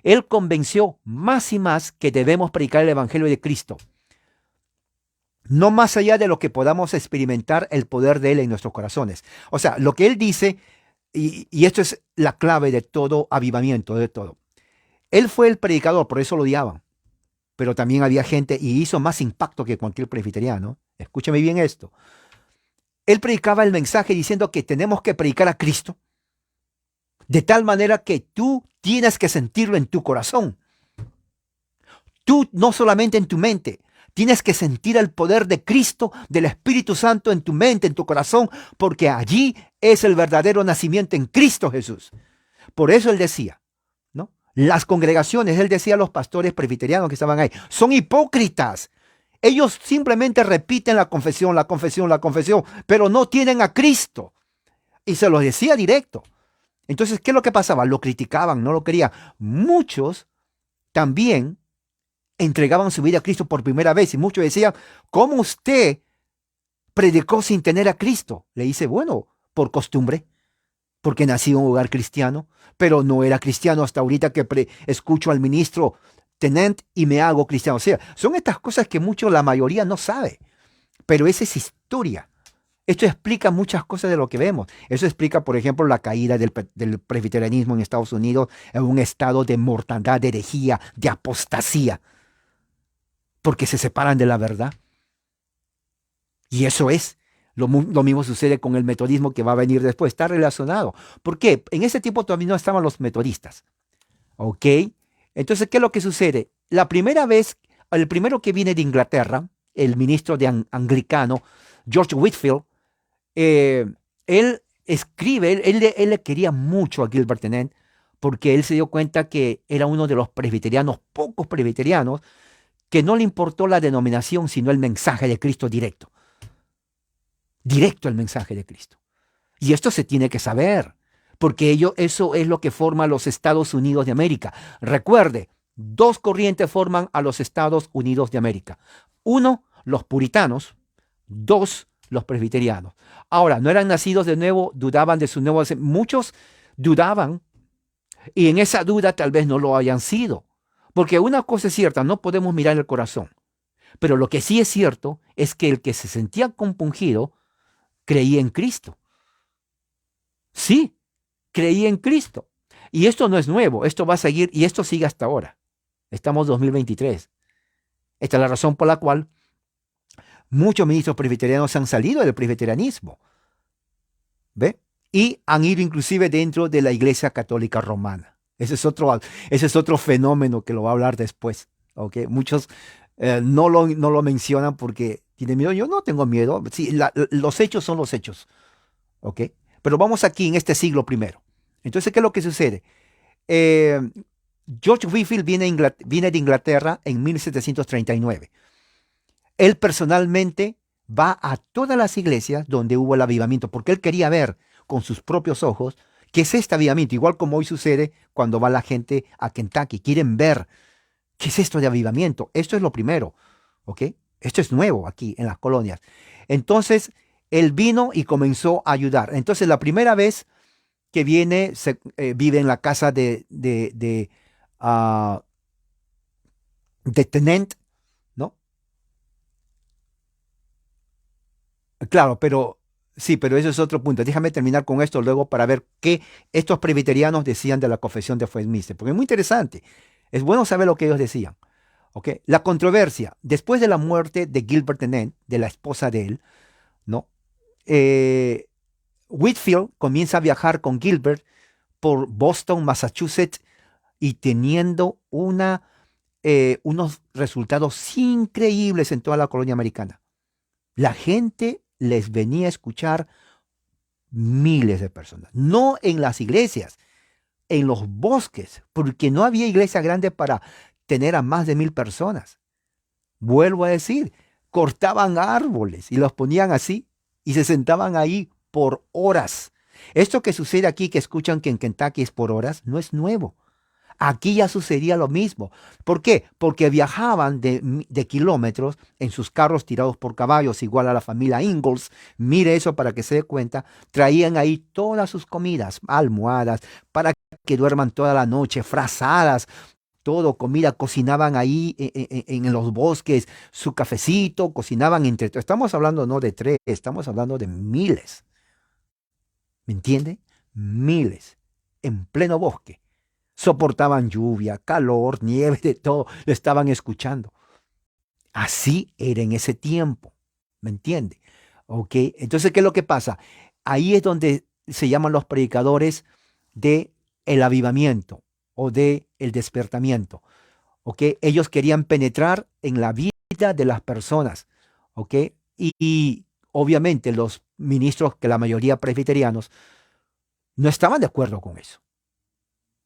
Él convenció más y más que debemos predicar el Evangelio de Cristo. No más allá de lo que podamos experimentar el poder de Él en nuestros corazones. O sea, lo que Él dice, y esto es la clave de todo avivamiento, de todo. Él fue el predicador, por eso lo odiaban. Pero también había gente, y hizo más impacto que cualquier presbiteriano. Escúchame bien esto. Él predicaba el mensaje diciendo que tenemos que predicar a Cristo, de tal manera que tú tienes que sentirlo en tu corazón. Tú no solamente en tu mente. Tienes que sentir el poder de Cristo, del Espíritu Santo en tu mente, en tu corazón, porque allí es el verdadero nacimiento en Cristo Jesús. Por eso él decía, ¿no? Las congregaciones, él decía a los pastores presbiterianos que estaban ahí, son hipócritas. Ellos simplemente repiten la confesión, pero no tienen a Cristo. Y se los decía directo. Entonces, ¿qué es lo que pasaba? Lo criticaban, no lo querían. Muchos también entregaban su vida a Cristo por primera vez y muchos decían, ¿cómo usted predicó sin tener a Cristo? Le dice, bueno, por costumbre, porque nací en un hogar cristiano, pero no era cristiano hasta ahorita que escucho al ministro Tennent y me hago cristiano. O sea, son estas cosas que la mayoría no sabe, pero esa es historia. Esto explica muchas cosas de lo que vemos. Eso explica, por ejemplo, la caída del presbiterianismo en Estados Unidos en un estado de mortandad, de herejía, de apostasía, porque se separan de la verdad. Y eso es. Lo mismo sucede con el metodismo que va a venir después. Está relacionado. ¿Por qué? En ese tiempo todavía no estaban los metodistas. ¿Ok? Entonces, ¿qué es lo que sucede? La primera vez, el primero que viene de Inglaterra, el ministro anglicano, George Whitefield, él escribe, él le quería mucho a Gilbert Tennent porque él se dio cuenta que era uno de los presbiterianos, pocos presbiterianos, que no le importó la denominación, sino el mensaje de Cristo directo. Directo el mensaje de Cristo. Y esto se tiene que saber, porque eso es lo que forma los Estados Unidos de América. Recuerde, dos corrientes forman a los Estados Unidos de América. Uno, los puritanos. Dos, los presbiterianos. Ahora, no eran nacidos de nuevo, dudaban de su nuevo. Muchos dudaban, y en esa duda tal vez no lo hayan sido. Porque una cosa es cierta, no podemos mirar el corazón. Pero lo que sí es cierto es que el que se sentía compungido creía en Cristo. Sí, creía en Cristo. Y esto no es nuevo, esto va a seguir y esto sigue hasta ahora. Estamos en 2023. Esta es la razón por la cual muchos ministros presbiterianos han salido del presbiterianismo. ¿Ve? Y han ido inclusive dentro de la Iglesia Católica Romana. Ese es otro fenómeno que lo va a hablar después. ¿Okay? Muchos no lo mencionan porque tienen miedo. Yo no tengo miedo. Sí, los hechos son los hechos. ¿Okay? Pero vamos aquí en este siglo primero. Entonces, ¿qué es lo que sucede? George Whitefield viene de Inglaterra en 1739. Él personalmente va a todas las iglesias donde hubo el avivamiento, porque él quería ver con sus propios ojos qué es este avivamiento, igual como hoy sucede cuando va la gente a Kentucky. Quieren ver qué es esto de avivamiento. Esto es lo primero, ¿ok? Esto es nuevo aquí en las colonias. Entonces, él vino y comenzó a ayudar. Entonces, la primera vez que viene, vive en la casa de ah, de Tennant, ¿no? Claro, pero sí, pero eso es otro punto. Déjame terminar con esto luego para ver qué estos presbiterianos decían de la confesión de Westminster, porque es muy interesante. Es bueno saber lo que ellos decían. ¿Ok? La controversia, después de la muerte de Gilbert Tennant, de la esposa de él, ¿no? Eh, Whitfield comienza a viajar con Gilbert por Boston, Massachusetts, y teniendo unos resultados increíbles en toda la colonia americana. La gente les venía a escuchar, miles de personas, no en las iglesias, en los bosques, porque no había iglesia grande para tener a más de 1,000 personas. Vuelvo a decir, cortaban árboles y los ponían así y se sentaban ahí por horas. Esto que sucede aquí, que escuchan que en Kentucky es por horas, no es nuevo. Aquí ya sucedía lo mismo. ¿Por qué? Porque viajaban de kilómetros en sus carros tirados por caballos, igual a la familia Ingalls. Mire eso para que se dé cuenta. Traían ahí todas sus comidas, almohadas, para que duerman toda la noche, frazadas, todo, comida, cocinaban ahí en los bosques, su cafecito, cocinaban entre. Estamos hablando no de tres, estamos hablando de miles. ¿Me entiende? Miles. En pleno bosque. Soportaban lluvia, calor, nieve, de todo. Lo estaban escuchando. Así era en ese tiempo. ¿Me entiende? ¿Ok? Entonces, ¿qué es lo que pasa? Ahí es donde se llaman los predicadores de el avivamiento o de el despertamiento. ¿Ok? Ellos querían penetrar en la vida de las personas. ¿Ok? Y obviamente los ministros, que la mayoría presbiterianos, no estaban de acuerdo con eso.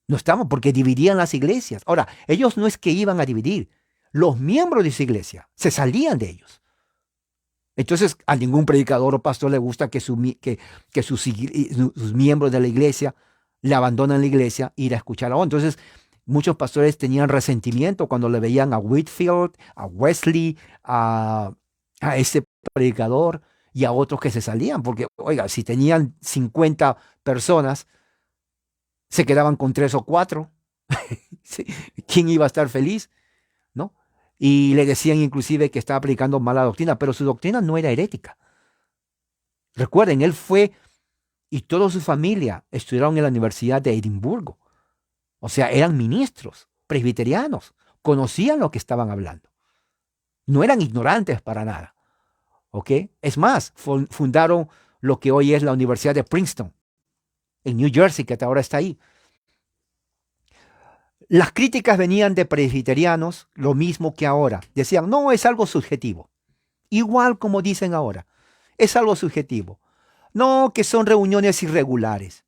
No estaban porque dividían las iglesias. Ahora, ellos no es que iban a dividir. Los miembros de esa iglesia se salían de ellos. Entonces, a ningún predicador o pastor le gusta que sus miembros de la iglesia le abandonan la iglesia e ir a escuchar a otro. Entonces, muchos pastores tenían resentimiento cuando le veían a Whitfield, a Wesley, a ese predicador y a otros que se salían, porque, oiga, si tenían 50 personas, se quedaban con 3 o 4. Sí, ¿quién iba a estar feliz? ¿No? Y le decían inclusive que estaba aplicando mala doctrina, pero su doctrina no era herética. Recuerden, él fue y toda su familia estudiaron en la Universidad de Edimburgo. O sea, eran ministros presbiterianos, conocían lo que estaban hablando. No eran ignorantes para nada. ¿Ok? Es más, fundaron lo que hoy es la Universidad de Princeton, en New Jersey, que hasta ahora está ahí. Las críticas venían de presbiterianos, lo mismo que ahora. Decían, no, es algo subjetivo. Igual como dicen ahora, es algo subjetivo. No, que son reuniones irregulares.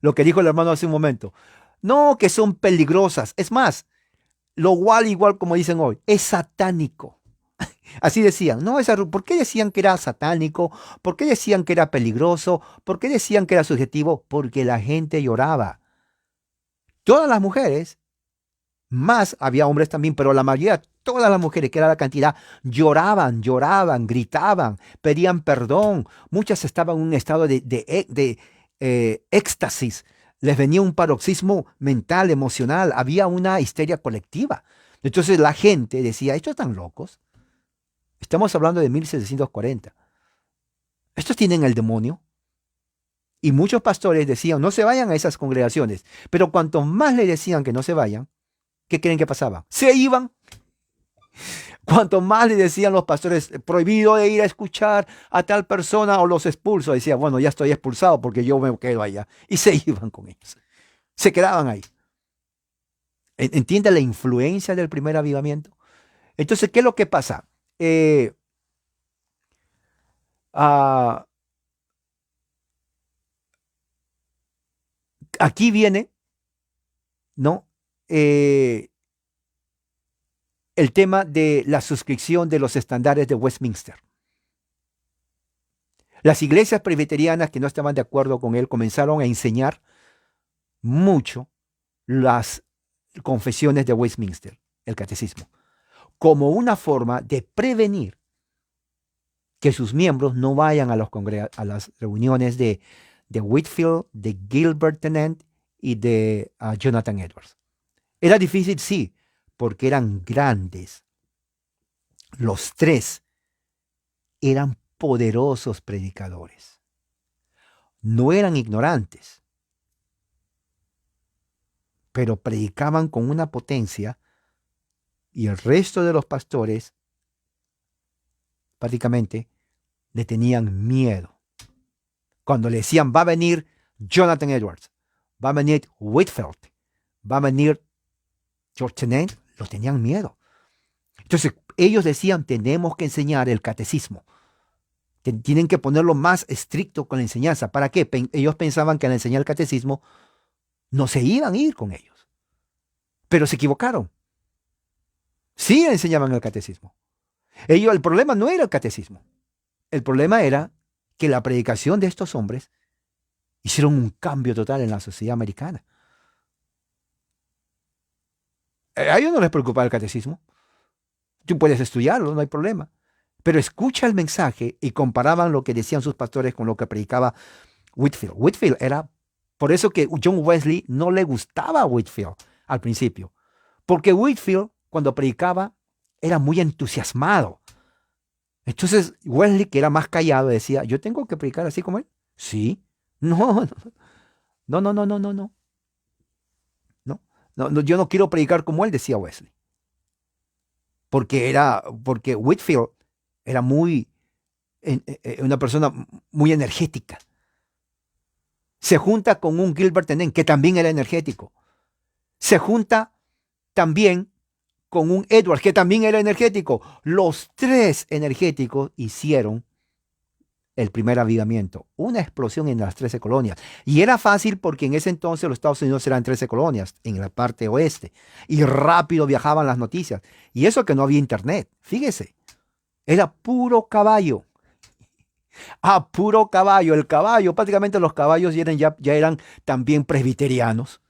Lo que dijo el hermano hace un momento. No, que son peligrosas. Es más, lo igual como dicen hoy, es satánico. Así decían, no, ¿por qué decían que era satánico? ¿Por qué decían que era peligroso? ¿Por qué decían que era subjetivo? Porque la gente lloraba. Todas las mujeres, más había hombres también, pero la mayoría, todas las mujeres, que era la cantidad, lloraban, lloraban, gritaban, pedían perdón. Muchas estaban en un estado de éxtasis. Les venía un paroxismo mental, emocional. Había una histeria colectiva. Entonces la gente decía, estos están locos. Estamos hablando de 1740. Estos tienen el demonio. Y muchos pastores decían, no se vayan a esas congregaciones. Pero cuanto más le decían que no se vayan, ¿qué creen que pasaba? Se iban. Cuanto más le decían los pastores, prohibido de ir a escuchar a tal persona o los expulso, decía, bueno, ya estoy expulsado porque yo me quedo allá. Y se iban con ellos. Se quedaban ahí. ¿Entiende la influencia del primer avivamiento? Entonces, ¿qué es lo que pasa? Eh, ah, Aquí viene, ¿no? El tema de la suscripción de los estándares de Westminster. Las iglesias presbiterianas que no estaban de acuerdo con él comenzaron a enseñar mucho las confesiones de Westminster, el catecismo, como una forma de prevenir que sus miembros no vayan a las reuniones de Whitfield, de Gilbert Tennant y de Jonathan Edwards. Era difícil, sí, porque eran grandes. Los tres eran poderosos predicadores. No eran ignorantes, pero predicaban con una potencia y el resto de los pastores prácticamente le tenían miedo. Cuando le decían, va a venir Jonathan Edwards, va a venir Whitfield, va a venir George Tennant, lo tenían miedo. Entonces ellos decían, tenemos que enseñar el catecismo. Tienen que ponerlo más estricto con la enseñanza. ¿Para qué? Ellos pensaban que al enseñar el catecismo no se iban a ir con ellos. Pero se equivocaron. Sí enseñaban el catecismo. El problema no era el catecismo. El problema era que la predicación de estos hombres hicieron un cambio total en la sociedad americana. A ellos no les preocupaba el catecismo. Tú puedes estudiarlo, no hay problema. Pero escucha el mensaje y comparaban lo que decían sus pastores con lo que predicaba Whitfield. Whitfield era, por eso que John Wesley no le gustaba a Whitfield al principio. Porque Whitfield, cuando predicaba, era muy entusiasmado. Entonces Wesley, que era más callado, decía, ¿yo tengo que predicar así como él? Sí. No, no, no, no, no, no, no. No, no, no, yo no quiero predicar como él, decía Wesley. Porque Whitfield era una persona muy energética. Se junta con un Gilbert Tennent, que también era energético. Se junta también con un Edwards, que también era energético. Los tres energéticos hicieron el primer avivamiento, una explosión en las 13 colonias. Y era fácil porque en ese entonces los Estados Unidos eran 13 colonias en la parte oeste. Y rápido viajaban las noticias. Y eso que no había internet, fíjese, era puro caballo. Ah, puro caballo. El caballo, prácticamente los caballos ya eran también presbiterianos.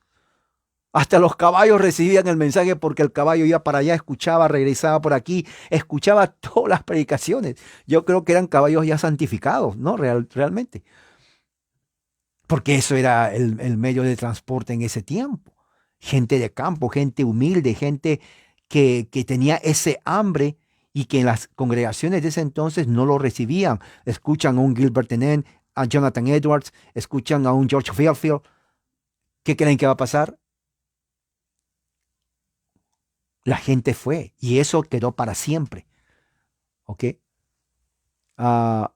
Hasta los caballos recibían el mensaje porque el caballo iba para allá, escuchaba, regresaba por aquí, escuchaba todas las predicaciones. Yo creo que eran caballos ya santificados, ¿no? Realmente. Porque eso era el medio de transporte en ese tiempo. Gente de campo, gente humilde, gente que tenía ese hambre y que en las congregaciones de ese entonces no lo recibían. Escuchan a un Gilbert Tennent, a Jonathan Edwards, escuchan a un George Fairfield. ¿Qué creen que va a pasar? La gente fue y eso quedó para siempre. ¿Ok? Ah,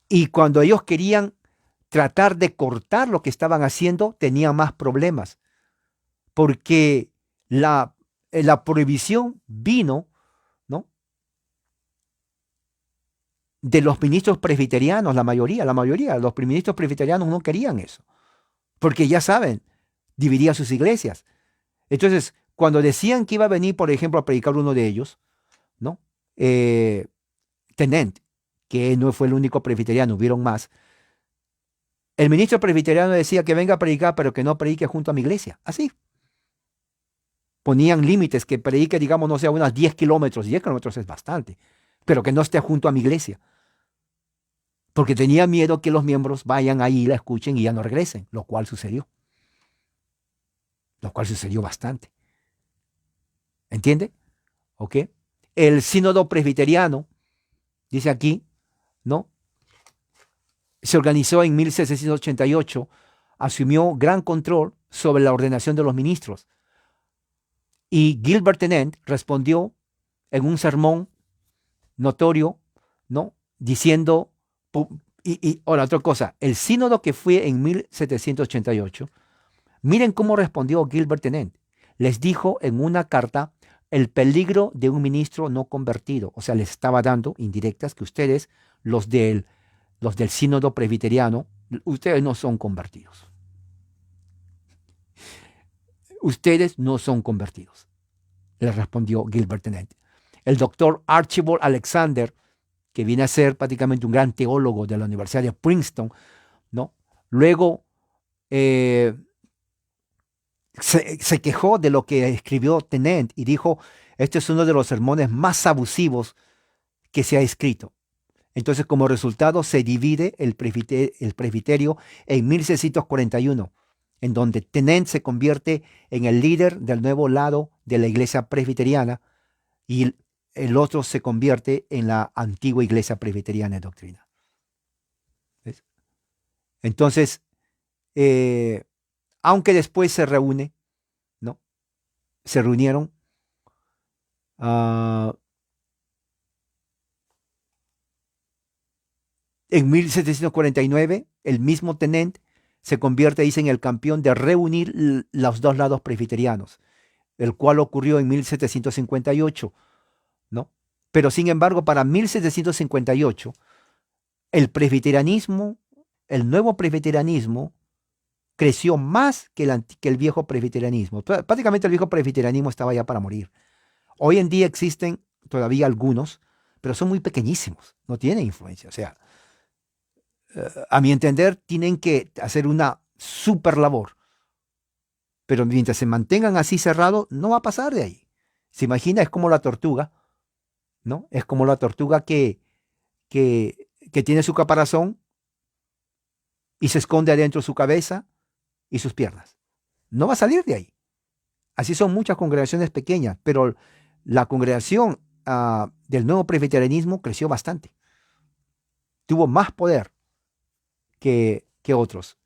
y cuando ellos querían tratar de cortar lo que estaban haciendo, tenían más problemas. Porque la prohibición vino, ¿no? De los ministros presbiterianos, la mayoría, los ministros presbiterianos no querían eso. Porque ya saben, dividía sus iglesias. Entonces, cuando decían que iba a venir, por ejemplo, a predicar uno de ellos, ¿no? Tennent, que no fue el único presbiteriano, hubieron más. El ministro presbiteriano decía que venga a predicar, pero que no predique junto a mi iglesia. Así. Ponían límites, que predique, digamos, no sé, a unas 10 kilómetros. 10 kilómetros es bastante, pero que no esté junto a mi iglesia. Porque tenía miedo que los miembros vayan ahí, la escuchen y ya no regresen, lo cual sucedió. Lo cual sucedió bastante. ¿Entiende? ¿Ok? El sínodo presbiteriano, dice aquí, ¿no? Se organizó en 1788, asumió gran control sobre la ordenación de los ministros. Y Gilbert Tennent respondió en un sermón notorio, ¿no? Diciendo, ahora otra cosa, el sínodo que fue en 1788, miren cómo respondió Gilbert Tennent. Les dijo en una carta el peligro de un ministro no convertido. O sea, les estaba dando indirectas que ustedes, los del sínodo presbiteriano, ustedes no son convertidos. Ustedes no son convertidos, le respondió Gilbert Tennent. El doctor Archibald Alexander, que viene a ser prácticamente un gran teólogo de la Universidad de Princeton, ¿no? Luego se quejó de lo que escribió Tennent y dijo, este es uno de los sermones más abusivos que se ha escrito. Entonces, como resultado, se divide el presbiterio en 1641 en donde Tennent se convierte en el líder del nuevo lado de la iglesia presbiteriana y el otro se convierte en la antigua iglesia presbiteriana de doctrina. ¿Ves? Entonces, aunque después se reúne, ¿no? Se reunieron. En 1749, el mismo Tennent se convierte, dice, en el campeón de reunir los dos lados presbiterianos, el cual ocurrió en 1758, ¿no? Pero sin embargo, para 1758, el presbiterianismo, el nuevo presbiterianismo, creció más que el viejo presbiterianismo. Prácticamente el viejo presbiterianismo estaba ya para morir. Hoy en día existen todavía algunos, pero son muy pequeñísimos, no tienen influencia. O sea, a mi entender, tienen que hacer una super labor. Pero mientras se mantengan así cerrados, no va a pasar de ahí. Se imagina, es como la tortuga, ¿no? Es como la tortuga que tiene su caparazón y se esconde adentro su cabeza y sus piernas. No va a salir de ahí. Así son muchas congregaciones pequeñas, pero la congregación del nuevo presbiterianismo creció bastante. Tuvo más poder que otros.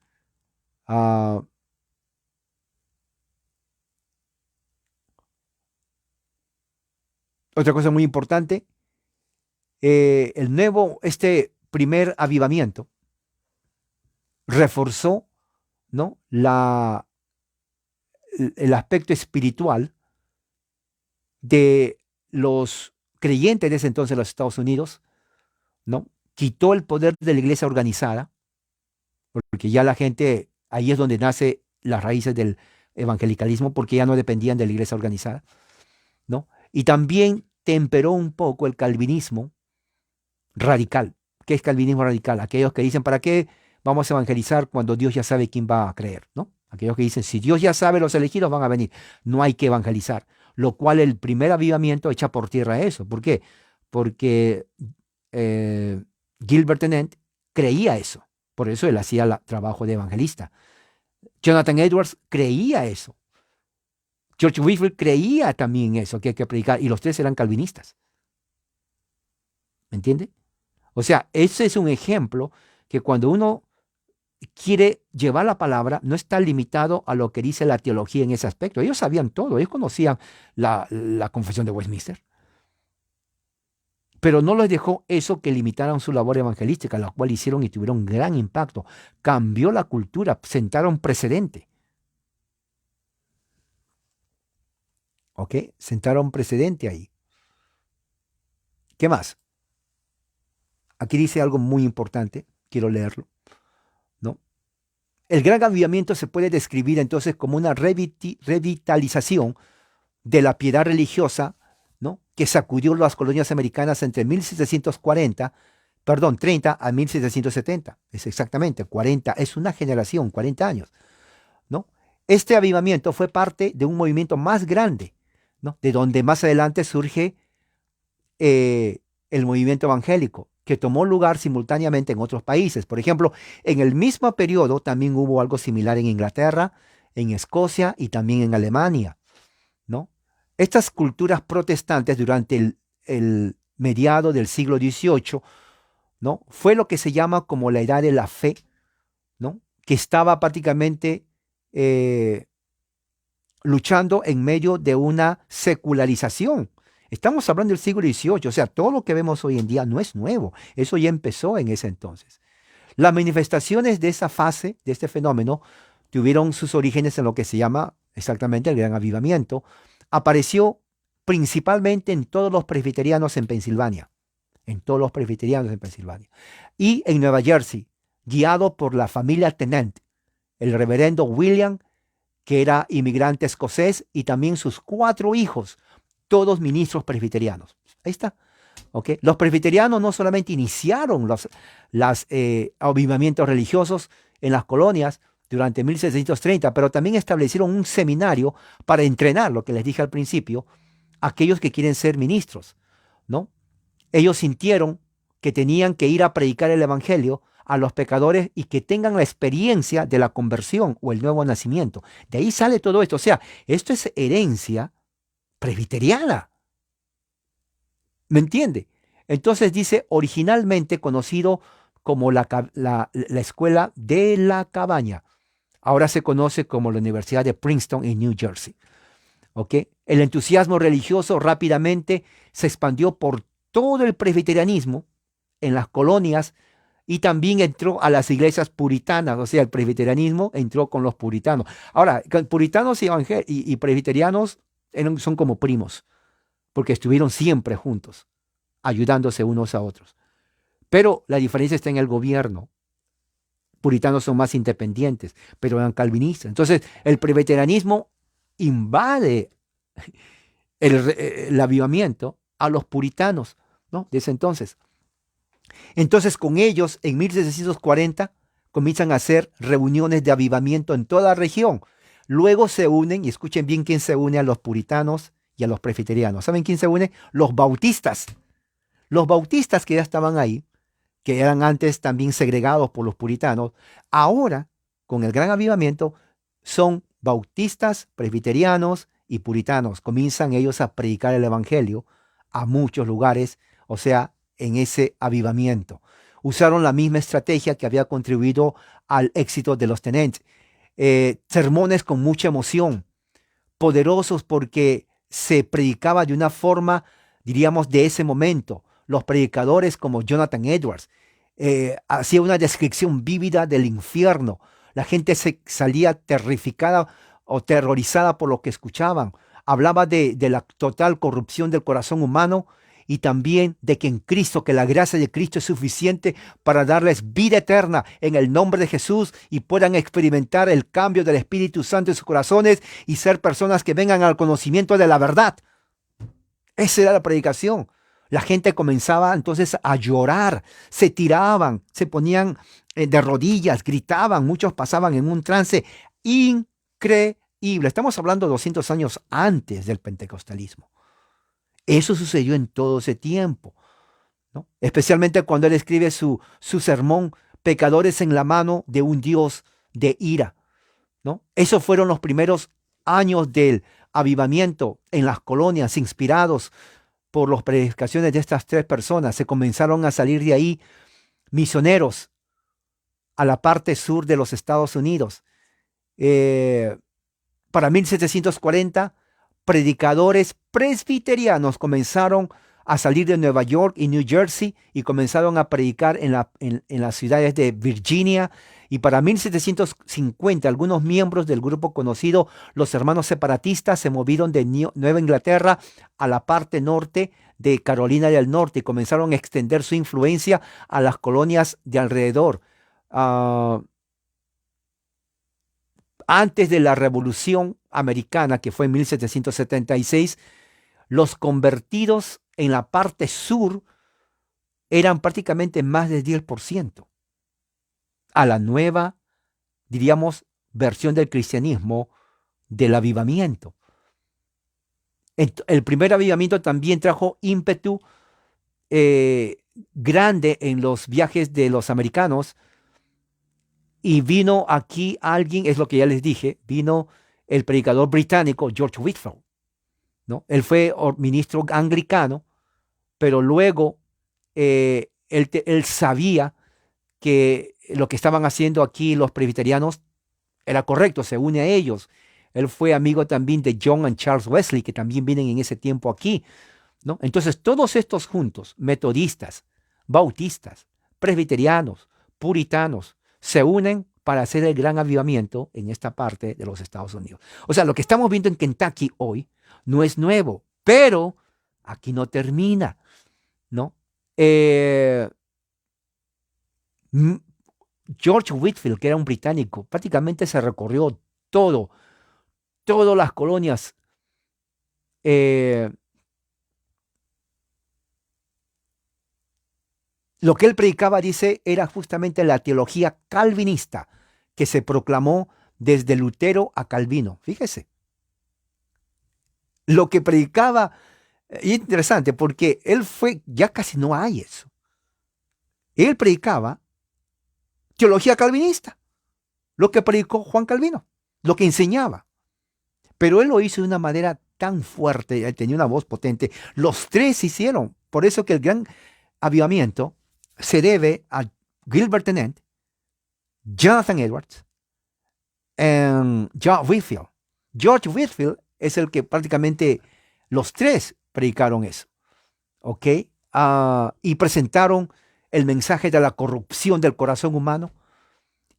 Otra cosa muy importante, este primer avivamiento reforzó, ¿no? el aspecto espiritual de los creyentes de ese entonces en los Estados Unidos, ¿no? Quitó el poder de la iglesia organizada, porque ya la gente, ahí es donde nace las raíces del evangelicalismo, porque ya no dependían de la iglesia organizada, ¿no? Y también temperó un poco el calvinismo radical. ¿Qué es calvinismo radical? Aquellos que dicen, ¿para qué vamos a evangelizar cuando Dios ya sabe quién va a creer? ¿No? Aquellos que dicen, si Dios ya sabe, los elegidos van a venir, no hay que evangelizar. Lo cual el primer avivamiento echa por tierra eso. ¿Por qué? Porque Gilbert Tennent creía eso. Por eso él hacía el trabajo de evangelista. Jonathan Edwards creía eso. George Whitefield creía también eso, que hay que predicar. Y los tres eran calvinistas. ¿Me entiende? O sea, ese es un ejemplo que cuando uno quiere llevar la palabra, no está limitado a lo que dice la teología en ese aspecto. Ellos sabían todo, ellos conocían la confesión de Westminster. Pero no les dejó eso que limitaran su labor evangelística, la cual hicieron y tuvieron gran impacto. Cambió la cultura, sentaron precedente. ¿Ok? Sentaron precedente ahí. ¿Qué más? Aquí dice algo muy importante, quiero leerlo, ¿no? El gran avivamiento se puede describir entonces como una revitalización de la piedad religiosa, ¿no? Que sacudió las colonias americanas entre 30 a 1770. Es exactamente 40, es una generación, 40 años, ¿no? Este avivamiento fue parte de un movimiento más grande, ¿no? De donde más adelante surge el movimiento evangélico, que tomó lugar simultáneamente en otros países. Por ejemplo, en el mismo periodo también hubo algo similar en Inglaterra, en Escocia y también en Alemania, ¿no? Estas culturas protestantes durante el mediado del siglo XVIII, ¿no? Fue lo que se llama como la edad de la fe, ¿no? Que estaba prácticamente luchando en medio de una secularización. Estamos hablando del siglo XVIII, o sea, todo lo que vemos hoy en día no es nuevo, eso ya empezó en ese entonces. Las manifestaciones de esa fase, de este fenómeno, tuvieron sus orígenes en lo que se llama exactamente el Gran Avivamiento. Apareció principalmente en todos los presbiterianos en Pensilvania, y en Nueva Jersey, guiado por la familia Tennent, el reverendo William, que era inmigrante escocés, y también sus 4 hijos, todos ministros presbiterianos. Ahí está. ¿Okay? Los presbiterianos no solamente iniciaron los avivamientos religiosos en las colonias durante 1730, pero también establecieron un seminario para entrenar, lo que les dije al principio, a aquellos que quieren ser ministros, ¿no? Ellos sintieron que tenían que ir a predicar el evangelio a los pecadores y que tengan la experiencia de la conversión o el nuevo nacimiento. De ahí sale todo esto. O sea, esto es herencia presbiteriana. ¿Me entiende? Entonces dice, originalmente conocido como la escuela de la cabaña. Ahora se conoce como la Universidad de Princeton en New Jersey. ¿Ok? El entusiasmo religioso rápidamente se expandió por todo el presbiterianismo en las colonias y también entró a las iglesias puritanas, o sea, el presbiterianismo entró con los puritanos. Ahora, puritanos y presbiterianos son como primos, porque estuvieron siempre juntos, ayudándose unos a otros. Pero la diferencia está en el gobierno. Puritanos son más independientes, pero eran calvinistas. Entonces, el presbiterianismo invade el avivamiento a los puritanos, ¿no? De ese entonces. Entonces, con ellos, en 1740, comienzan a hacer reuniones de avivamiento en toda la región. Luego se unen, y escuchen bien quién se une a los puritanos y a los presbiterianos. ¿Saben quién se une? Los bautistas. Los bautistas que ya estaban ahí, que eran antes también segregados por los puritanos, ahora, con el gran avivamiento, son bautistas, presbiterianos y puritanos. Comienzan ellos a predicar el evangelio a muchos lugares, o sea, en ese avivamiento. Usaron la misma estrategia que había contribuido al éxito de los Tenentes. Sermones con mucha emoción, poderosos porque se predicaba de una forma, diríamos, de ese momento. Los predicadores como Jonathan Edwards hacía una descripción vívida del infierno. La gente se salía terrificada o terrorizada por lo que escuchaban. Hablaba de la total corrupción del corazón humano y también de que en Cristo, que la gracia de Cristo es suficiente para darles vida eterna en el nombre de Jesús y puedan experimentar el cambio del Espíritu Santo en sus corazones y ser personas que vengan al conocimiento de la verdad. Esa era la predicación. La gente comenzaba entonces a llorar, se tiraban, se ponían de rodillas, gritaban, muchos pasaban en un trance increíble. Estamos hablando de 200 años antes del pentecostalismo. Eso sucedió en todo ese tiempo, ¿no? Especialmente cuando él escribe su sermón, Pecadores en la mano de un Dios de ira, ¿no? Esos fueron los primeros años del avivamiento en las colonias, inspirados por las predicaciones de estas tres personas. Se comenzaron a salir de ahí misioneros a la parte sur de los Estados Unidos. Para 1740, predicadores presbiterianos comenzaron a salir de Nueva York y New Jersey y comenzaron a predicar en las ciudades de Virginia. Y para 1750, algunos miembros del grupo conocido los Hermanos Separatistas se movieron de Nueva Inglaterra a la parte norte de Carolina del Norte y comenzaron a extender su influencia a las colonias de alrededor. Antes de la Revolución Americana, que fue en 1776, los convertidos en la parte sur eran prácticamente más del 10% a la nueva, diríamos, versión del cristianismo del avivamiento. El primer avivamiento también trajo ímpetu grande en los viajes de los americanos. Y vino aquí alguien, es lo que ya les dije, vino el predicador británico George Whitefield, ¿no? Él fue ministro anglicano, pero luego él sabía que lo que estaban haciendo aquí los presbiterianos era correcto, se une a ellos. Él fue amigo también de John y Charles Wesley, que también vienen en ese tiempo aquí, ¿no? Entonces todos estos juntos, metodistas, bautistas, presbiterianos, puritanos, se unen para hacer el gran avivamiento en esta parte de los Estados Unidos. O sea, lo que estamos viendo en Kentucky hoy no es nuevo, pero aquí no termina, ¿no? George Whitefield, que era un británico, prácticamente se recorrió todas las colonias. Lo que él predicaba, dice, era justamente la teología calvinista que se proclamó desde Lutero a Calvino. Fíjese. Lo que predicaba, interesante, porque él fue, ya casi no hay eso. Él predicaba teología calvinista, lo que predicó Juan Calvino, lo que enseñaba. Pero él lo hizo de una manera tan fuerte, él tenía una voz potente. Los tres hicieron. Por eso que el gran avivamiento se debe a Gilbert Tennent, Jonathan Edwards y John Whitfield. George Whitfield es el que prácticamente los tres predicaron eso. ¿Ok? Y presentaron el mensaje de la corrupción del corazón humano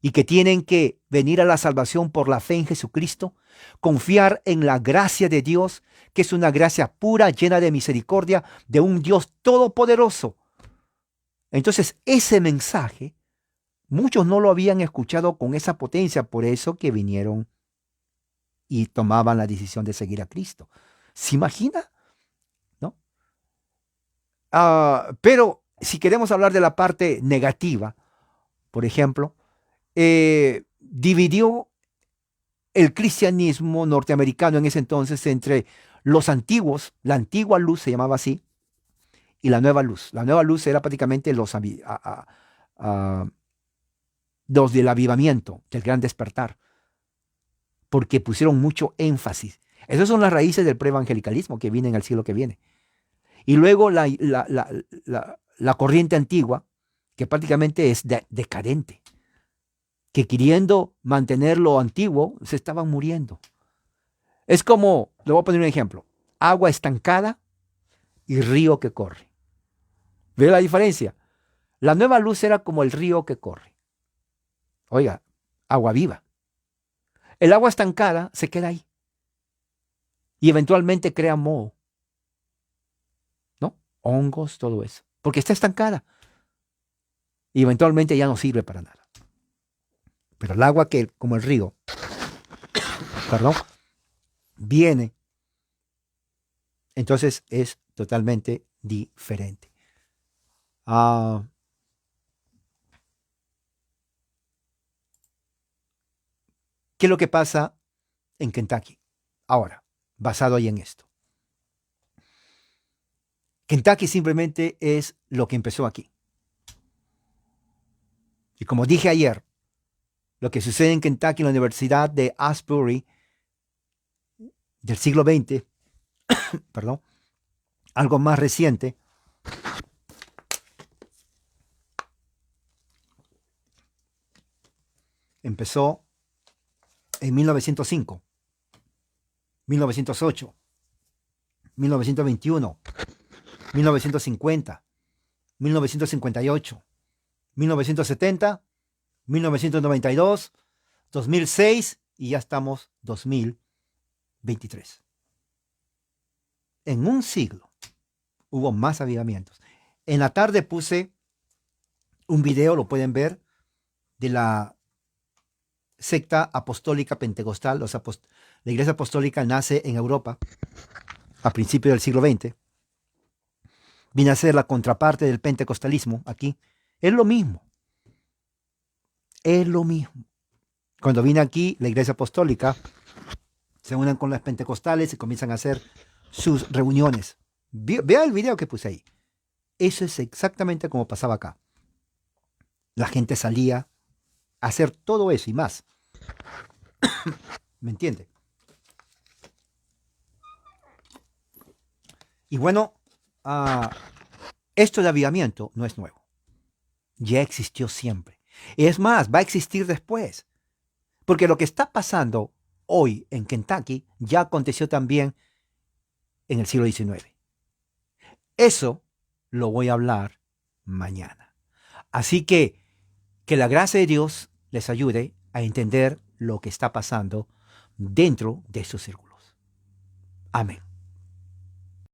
y que tienen que venir a la salvación por la fe en Jesucristo, confiar en la gracia de Dios, que es una gracia pura, llena de misericordia, de un Dios todopoderoso. Entonces, ese mensaje, muchos no lo habían escuchado con esa potencia, por eso que vinieron y tomaban la decisión de seguir a Cristo. ¿Se imagina? ¿No? Pero si queremos hablar de la parte negativa, por ejemplo, dividió el cristianismo norteamericano en ese entonces entre los antiguos, la antigua luz se llamaba así, y la nueva luz. La nueva luz era prácticamente los del avivamiento, del gran despertar, porque pusieron mucho énfasis. Esas son las raíces del preevangelicalismo que viene en el siglo que viene. Y luego la corriente antigua, que prácticamente es decadente, que queriendo mantener lo antiguo, se estaban muriendo. Es como, le voy a poner un ejemplo, agua estancada y río que corre. ¿Ve la diferencia? La nueva luz era como el río que corre. Oiga, agua viva. El agua estancada se queda ahí y eventualmente crea moho, ¿no? Hongos, todo eso, porque está estancada y eventualmente ya no sirve para nada. Pero el agua que, como el río, perdón, viene, entonces es totalmente diferente. ¿Qué es lo que pasa en Kentucky? Ahora, basado ahí en esto. Kentucky simplemente es lo que empezó aquí. Y como dije ayer, lo que sucede en Kentucky, en la Universidad de Asbury, del siglo XX, perdón, algo más reciente, empezó en 1905, 1908, 1921, 1950, 1958, 1970, 1992, 2006 y ya estamos 2023. En un siglo hubo más avivamientos. En la tarde puse un video, lo pueden ver, de la secta apostólica pentecostal. La iglesia apostólica nace en Europa a principios del siglo XX. Viene a ser la contraparte del pentecostalismo aquí. Es lo mismo. Es lo mismo. Cuando viene aquí la iglesia apostólica, se unen con las pentecostales y comienzan a hacer sus reuniones. Vea el video que puse ahí. Eso es exactamente como pasaba acá. La gente salía a hacer todo eso y más. ¿Me entiende? Y bueno, esto de avivamiento no es nuevo. Ya existió siempre. Y es más, va a existir después. Porque lo que está pasando hoy en Kentucky ya aconteció también en el siglo XIX. Eso lo voy a hablar mañana. Así que la gracia de Dios les ayude a entender lo que está pasando dentro de estos círculos. Amén.